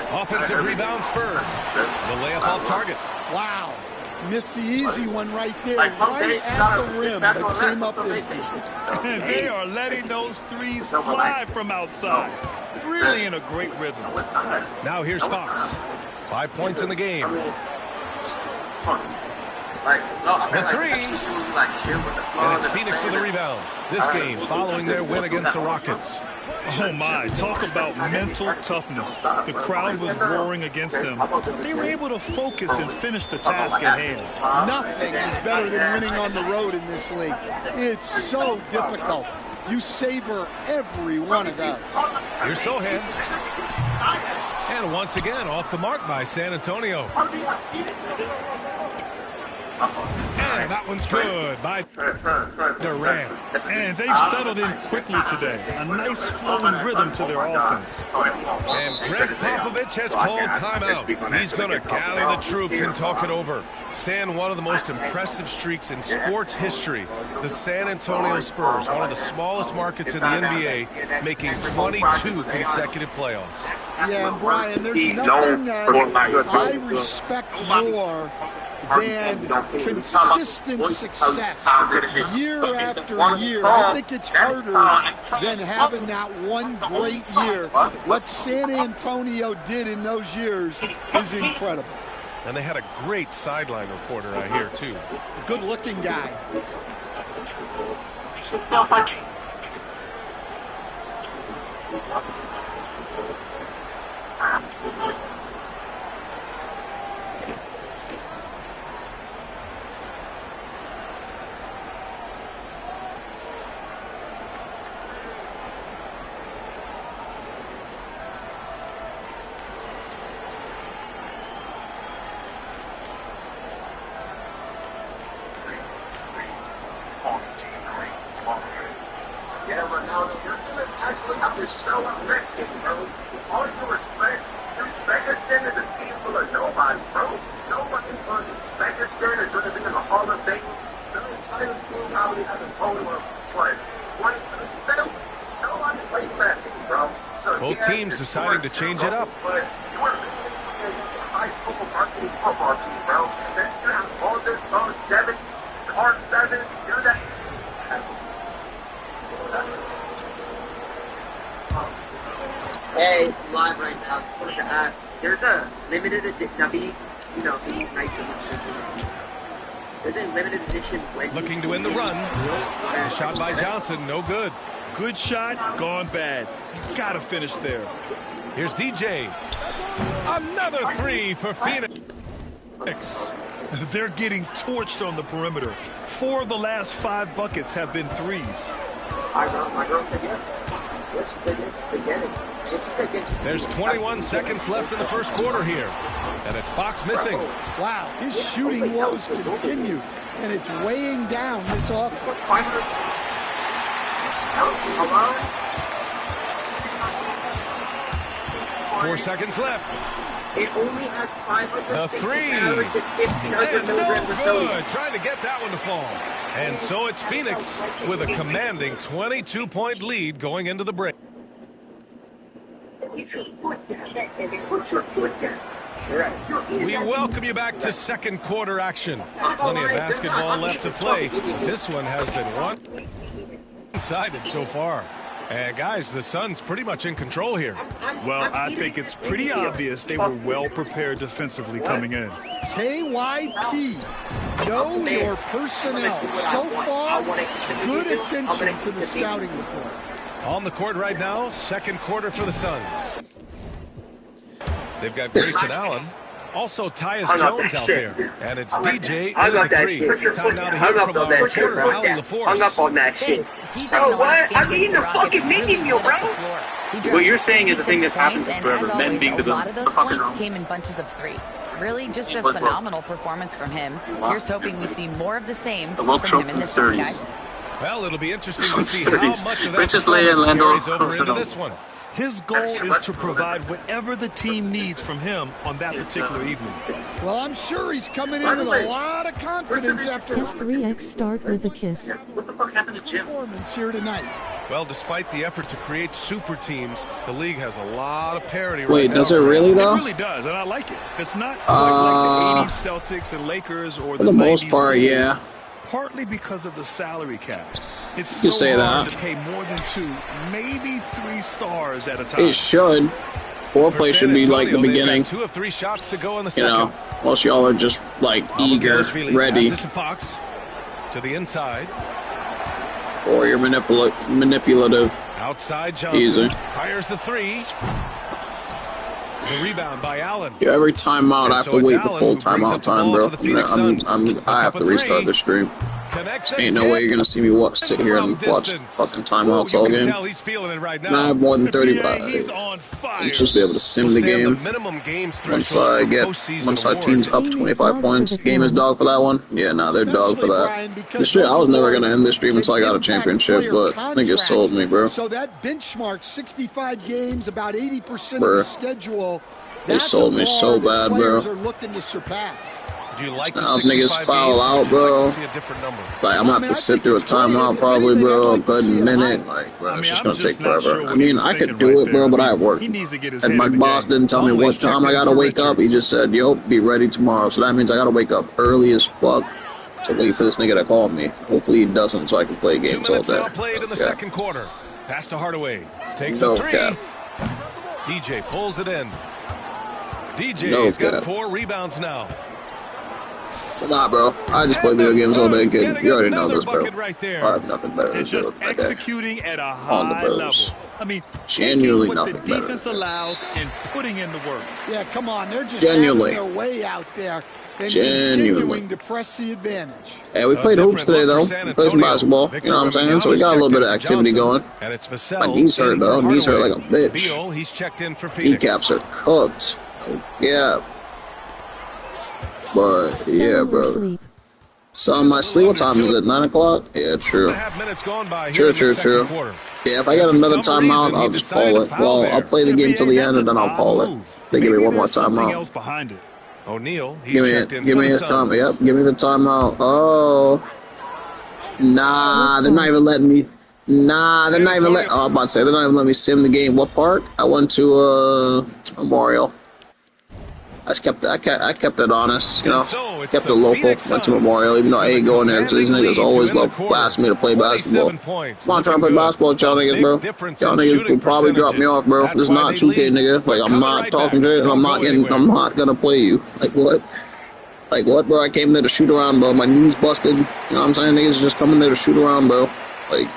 Offensive rebound Spurs. The layup off target. Wow. Missed the easy one right there, right at the rim, but came up empty. And they are letting those threes fly from outside. Really in a great rhythm. Now here's Fox. 5 points in the game. The 3. And it's Phoenix with the rebound. This game following their win against the Rockets. Oh my, talk about mental toughness. The crowd was roaring against them. They were able to focus and finish the task at hand. Nothing is better than winning on the road in this league. It's so difficult. You savor every one of those. Here's Sohan. And once again, off the mark by San Antonio. And that one's good by Durant. And they've settled in quickly today. A nice flowing rhythm to their offense. And Greg Popovich has called timeout. He's going to gather the troops and talk it over. Stan, one of the most impressive streaks in sports history. The San Antonio Spurs, one of the smallest markets in the NBA, making 22 consecutive playoffs. Yeah, and Brian, there's nothing that I respect more than consistent success year after year. I think it's harder than having that one great year. What San Antonio did in those years is incredible. And they had a great sideline reporter, I hear, too. Good-looking guy. Both teams deciding to change it up. High school varsity football team, bro. And then you have all this longevity, hard seven, do that. Hey, live right now. Just wanted to ask. There's a limited edition. Now, be nice enough. There's a limited edition. Looking to win the run. The shot by Johnson, no good. Good shot, gone bad. Gotta finish there. Here's DJ. Another 3 for Phoenix. They're getting torched on the perimeter. 4 of the last 5 buckets have been threes. My girl said yes. Yes, she said yes. She said get it. There's 21 seconds left in the first quarter here. And it's Fox missing. Wow, his shooting woes continue. and it's weighing down this offense. 4 seconds left. It only has 500. The three. And no good. Trying to get that one to fall. And so it's Phoenix with a commanding 22-point lead going into the break. Put your foot down. Put your foot down. We welcome you back to second quarter action. Plenty of basketball left to play. This one has been one-sided so far. And guys, the Suns pretty much in control here. Well, I think it's pretty obvious they were well prepared defensively coming in. KYP, know your personnel. So far, good attention to the scouting report. On the court right now, second quarter for the Suns. They've got Grayson Allen. Also, Tyus Jones out there. And it's DJ in the three. Time now to hear from our reporter, Allie LaForce. Hung up on that shit, bro. What? I'm eating the fucking mini meal, bro. What you're saying is a thing that's happened forever. Men being the a lot of those points came in bunches of three. Really just a phenomenal performance from him. Here's hoping we see more of the same from him in this one, guys. Well, it'll be interesting to see how much of that Richest carries over into this one. His goal is to provide whatever the team needs from him on that particular evening. Well, I'm sure he's coming in with a lot of confidence after Kiss 3X start with a kiss. What the fuck happened to Jim? Performance here tonight. Well, despite the effort to create super teams, the league has a lot of parity right now. Wait, does it really though? It really does, and I like it. It's not like the 80s Celtics and Lakers or for the most part, Bulls, yeah. Partly because of the salary cap. It's You so say hard that. to pay more than 2, maybe 3 stars at a time. It should. Foreplay should be like the beginning. 2 of 3 shots to go in the You second. know, most y'all are just like eager, ready, Passes to Fox to the inside. or you're manipulative. Outside Johnson Easy. fires the 3. The rebound by Allen. Yeah, every timeout I have to wait the Allen full who brings timeout up the time, ball bro. for the Phoenix Suns. I have to restart the stream. Connects Ain't no way you're gonna see me sit here and watch fucking timeouts all game. He's feeling it right now. And I have more than 30. I'm supposed to be able to sim the game. Once our team's up 25 points, game is dog for that one. Yeah, nah, they're dog for that. This shit, I was never gonna end this stream until I got a championship, but niggas sold me, bro. So that benchmark 65 games, about 80% Bruh. of the schedule. They sold me so bad, bro. Are looking to surpass. Do you like now if niggas foul out, bro, like I'm gonna have to sit through a timeout probably, bro, a good minute. Like, bro, it's just gonna take forever. I mean, I could do it, bro, but I have work. And my boss didn't tell me what time I gotta wake up. He just said, yo, be ready tomorrow. So that means I gotta wake up early as fuck to wait for this nigga to call me. Hopefully he doesn't, so I can play games all day. Now played in the second quarter. Pass to Hardaway. Takes No a 3. cap. DJ pulls it in. DJ's got 4 rebounds now. Nah, bro. I just play video games all day, kid. You already know this, bro. Right I have nothing better to It's do just with my day. executing at a On the high level. Bulls. I mean, Genuinely taking what nothing the better. defense allows and putting in the work. Yeah, come on, they're just Genuinely. having their way out there and Genuinely. continuing to press the advantage. Hey, we played hoops today, though. We played some basketball. You know what I'm saying? So we got a little bit of activity going. And it's My knees hurt, though. Knees hurt like a bitch. Beal, he's checked in for Phoenix. Kneecaps are cooked. Yeah. But, yeah, bro. So on my sleep, what time is it? 9 o'clock? Yeah, true. True. Yeah, if I get another timeout, I'll just call it. Well, I'll play the game till the end, and then I'll call it. They give me one more timeout. O'Neal, Give me it. Give me a time. Yep, give me the timeout. Oh. Nah, they're not even letting me. Nah, they're not even letting. Oh, I'm about to say, they're not even letting me sim the game. What park? I went to, Memorial. I kept it honest, you know. Kept it local. Went to Memorial, even though I ain't going there because these niggas always love asking me to play basketball. Come on, trying to play basketball with y'all niggas, bro. Y'all niggas will probably drop me off, bro. This is not 2K, nigga. Like, I'm not talking shit, and I'm not gonna play you. Like, what? Like, what, bro? I came there to shoot around, bro. My knees busted. You know what I'm saying? Niggas just coming there to shoot around, bro. Like,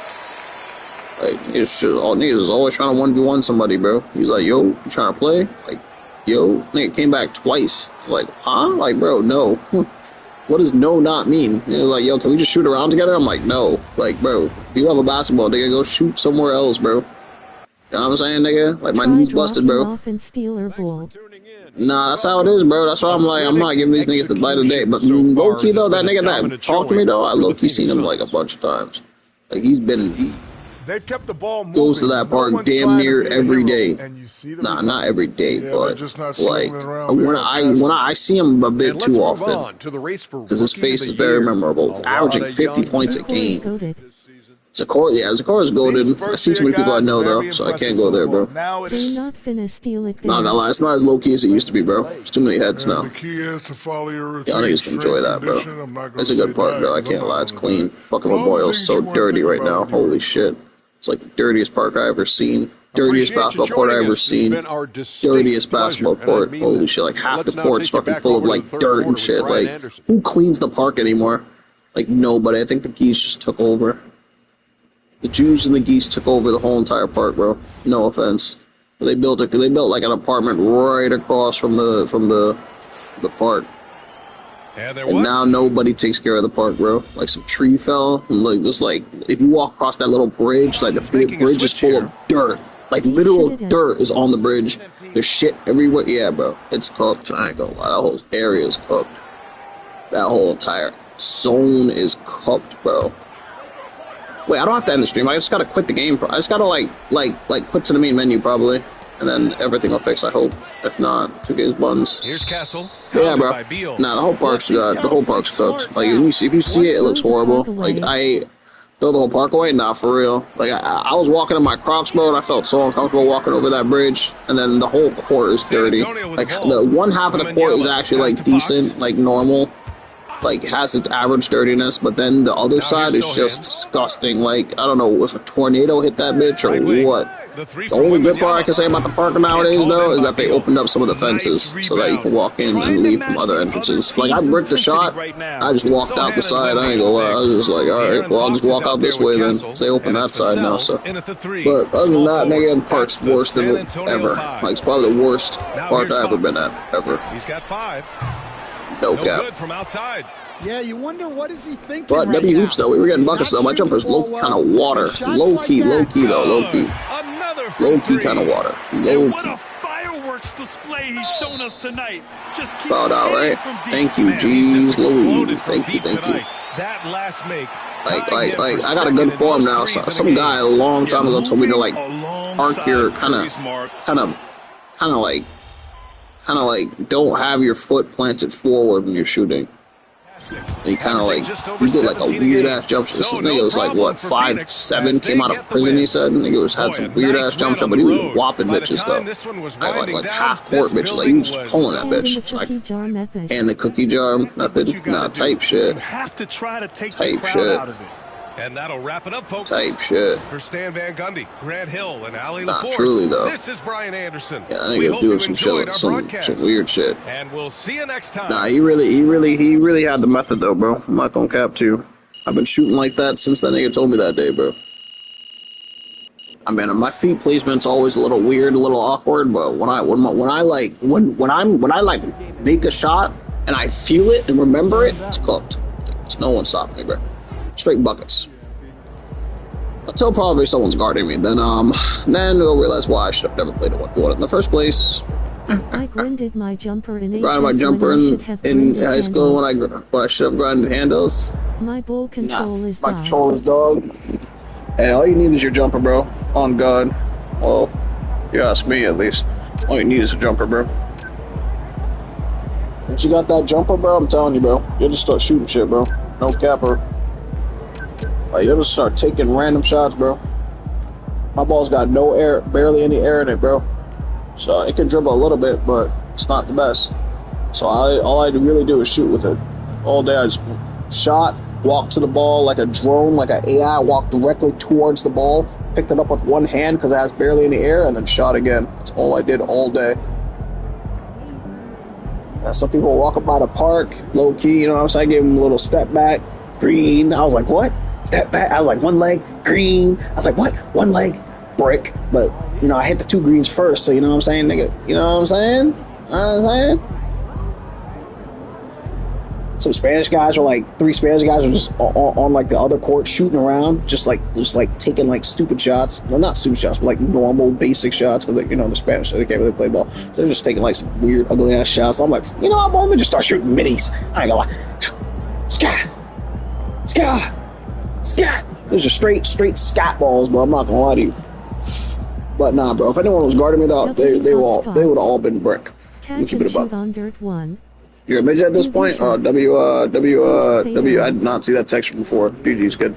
all niggas is always trying to 1v1 somebody, bro. He's like, yo, you trying to play? Like, yo, nigga came back twice. Like, huh? Like, bro, no. What does no not mean? He was like, yo, can we just shoot around together? I'm like, no. Like, bro, if you have a basketball, nigga, go shoot somewhere else, bro. You know what I'm saying, nigga? Like, my knee's busted, bro. Off and Steeler Bowl. Nah, that's how it is, bro. That's why I'm like, I'm not giving these niggas the light of day. But low-key, though, that nigga that talked to me, though, I low-key seen him, like, a bunch of times. Like, They've kept the ball moving. Goes to that park damn near every day. Nah, not every day, but like when I see him a bit too often because his face is very memorable. It's averaging 50 points a game. Zakoria's goated. I see too many people I know though, so I can't go there, bro. Not finna steal it. Not gonna lie, it's not as low key as it used to be, bro. There's too many heads now. The key is to follow your routine. Y'all niggas can enjoy that, bro. It's a good park, bro. I can't lie, it's clean. Fucking Memorial's so dirty right now. Holy shit. It's like the dirtiest park I ever seen. Dirtiest basketball court I ever seen. Dirtiest basketball court. Holy shit, like half the court's fucking full of like dirt and shit. Like, who cleans the park anymore? Like, nobody. I think the geese just took over. The Jews and the geese took over the whole entire park, bro. No offense. They built like an apartment right across from the park. And now nobody takes care of the park, bro. Like, some tree fell, and like just like if you walk across that little bridge, like the big bridge is full of dirt. Like literal dirt is on the bridge. There's shit everywhere. Yeah, bro. It's cooked. I ain't gonna lie. That whole area is cooked. That whole entire zone is cooked, bro. Wait, I don't have to end the stream. I just gotta quit the game. I just gotta like quit to the main menu probably, and then everything will fix. I hope. If not, 2 games buns. Here's Castle. Yeah, bro. Nah, the whole park's cooked. Like if you see it, it looks horrible. Like I throw the whole park away. Nah, for real. Like I was walking in my Crocs, bro, and I felt so uncomfortable walking over that bridge. And then the whole court is dirty. Like the one half of the court is actually like decent, like normal. Like has its average dirtiness, but then the other side is just disgusting. Like I don't know if a tornado hit that bitch or what. The only good part I can say about the park nowadays, though, is that they opened up some of the fences so that you can walk in and leave from other entrances. Like I bricked the shot, I just walked out the side. I ain't gonna lie, I was just like, all right, well I'll just walk out this way then. So they opened that side now. So, but other than that, nigga, the park's worse than ever. Like it's probably the worst park I've ever been at ever. He's got 5. No cap. Good from outside. Yeah, you wonder what is he thinking. But right W now. hoops though, we were getting buckets though. My jumper's low kind of water, low key though, low key kind of water, low key. Fireworks display he's shown us tonight. Just keep fouled out, right? Thank you, G's Louise. Thank you. That last make. Like, I got a good form now. So, some guy a long time ago told me to like park your kind of like don't have your foot planted forward when you're shooting. And he kind of like he did like a weird ass jump shot. This nigga was like what 5'7", came out of prison. He said, nigga had some weird ass jump shot, but he was whopping bitches though. Like half court bitch, like he was just pulling that bitch. Like, and the cookie jar method, nah, type shit. Have to try to take type the crowd shit. Out of it. And that'll wrap it up, folks. Type shit. For Stan Van Gundy, Grant Hill, and Ali Nah, LaForce. truly though. This is Brian Anderson. Yeah, I think he's doing some shit, some weird shit. And we'll see you next time. Nah, he really had the method though, bro. I'm not gonna cap to you. I've been shooting like that since that nigga told me that day, bro. I mean, my feet placement's always a little weird, a little awkward, but when I make a shot and I feel it and remember it, it's cooked. There's no one stopping me, bro. Straight buckets. Until probably someone's guarding me, then they'll realize why I should have never played one in the first place. I grinded my jumper in in high school when I should have grinded handles. My ball control is my control is dog. Hey, all you need is your jumper, bro. On God. Well, you ask me at least. All you need is a jumper, bro. Once you got that jumper, bro, I'm telling you, bro, you'll just start shooting shit, bro. No capper. Like, you'll just start taking random shots, bro. My ball's got no air, barely any air in it, bro. So it can dribble a little bit, but it's not the best. So all I really do is shoot with it. All day I just shot, walked to the ball like a drone, like an AI, walked directly towards the ball, picked it up with one hand because it has barely any air, and then shot again. That's all I did all day. Now, some people walk up by the park, low key, you know what I'm saying? I gave them a little step back, green. I was like, what? Step back. I was like, one leg, green. I was like, what? One leg, brick. But, you know, I hit the 2 greens first, so you know what I'm saying, nigga? You know what I'm saying? You know what I'm saying? some Spanish guys or like 3 Spanish guys are just on like the other court shooting around, just taking like stupid shots. Well, not stupid shots, but like normal basic shots because the Spanish, they can't really play ball. They're just taking like some weird ugly ass shots. I'm like, you know what, bro? Let me just start shooting middies. I ain't gonna lie. Scat. Those are straight scat balls, bro. I'm not gonna lie to you. But nah, bro. If anyone was guarding me, they would have all been brick. Catch and shoot on dirt 1. You're a midget at this point? I did not see that text before. GG's good.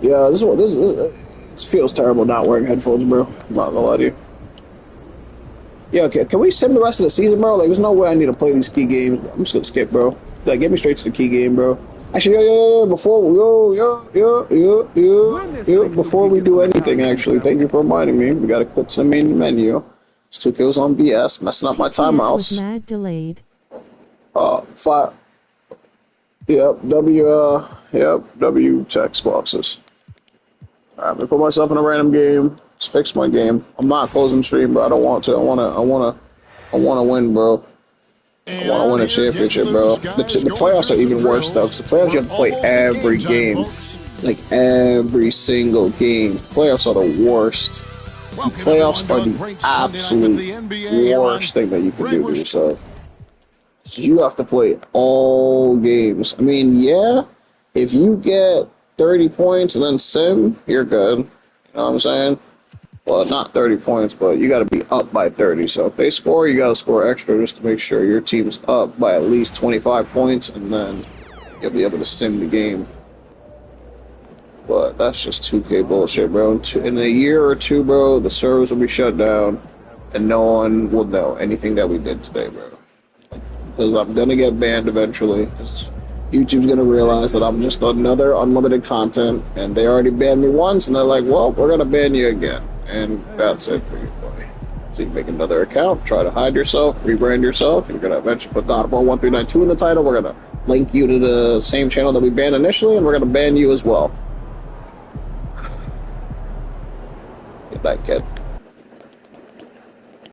Yeah, this feels terrible not wearing headphones, bro. I'm not gonna lie to you. Yeah, okay. Can we sim the rest of the season, bro? Like, there's no way I need to play these key games. I'm just gonna skip, bro. Like, get me straight to the key game, bro. Actually, before we do anything, actually, thank you for reminding me. We gotta quit to the main menu. This 2K was on BS, messing up my timeouts. Was mad delayed. 5. Yep, W text boxes. Alright, I'm gonna put myself in a random game. Just fix my game. I'm not closing stream, bro. I don't want to. I wanna win, bro. I want to win a championship, bro. The playoffs are even worse, though, because the playoffs you have to play every game. Like, every single game. Playoffs are the worst. The playoffs are the absolute worst thing that you can do to yourself. You have to play all games. I mean, yeah, if you get 30 points and then sim, you're good. You know what I'm saying? Well, not 30 points, but you got to be up by 30. So if they score, you got to score extra just to make sure your team's up by at least 25 points, and then you'll be able to sim the game. But that's just 2K bullshit, bro. In a year or two, bro, the servers will be shut down, and no one will know anything that we did today, bro. Because I'm going to get banned eventually. YouTube's going to realize that I'm just another unlimited content, and they already banned me once, and they're like, well, we're going to ban you again. And that's it for you, buddy. So you make another account, try to hide yourself, rebrand yourself, and you're going to eventually put God of War 1392 in the title. We're going to link you to the same channel that we banned initially, and we're going to ban you as well. Good night, kid.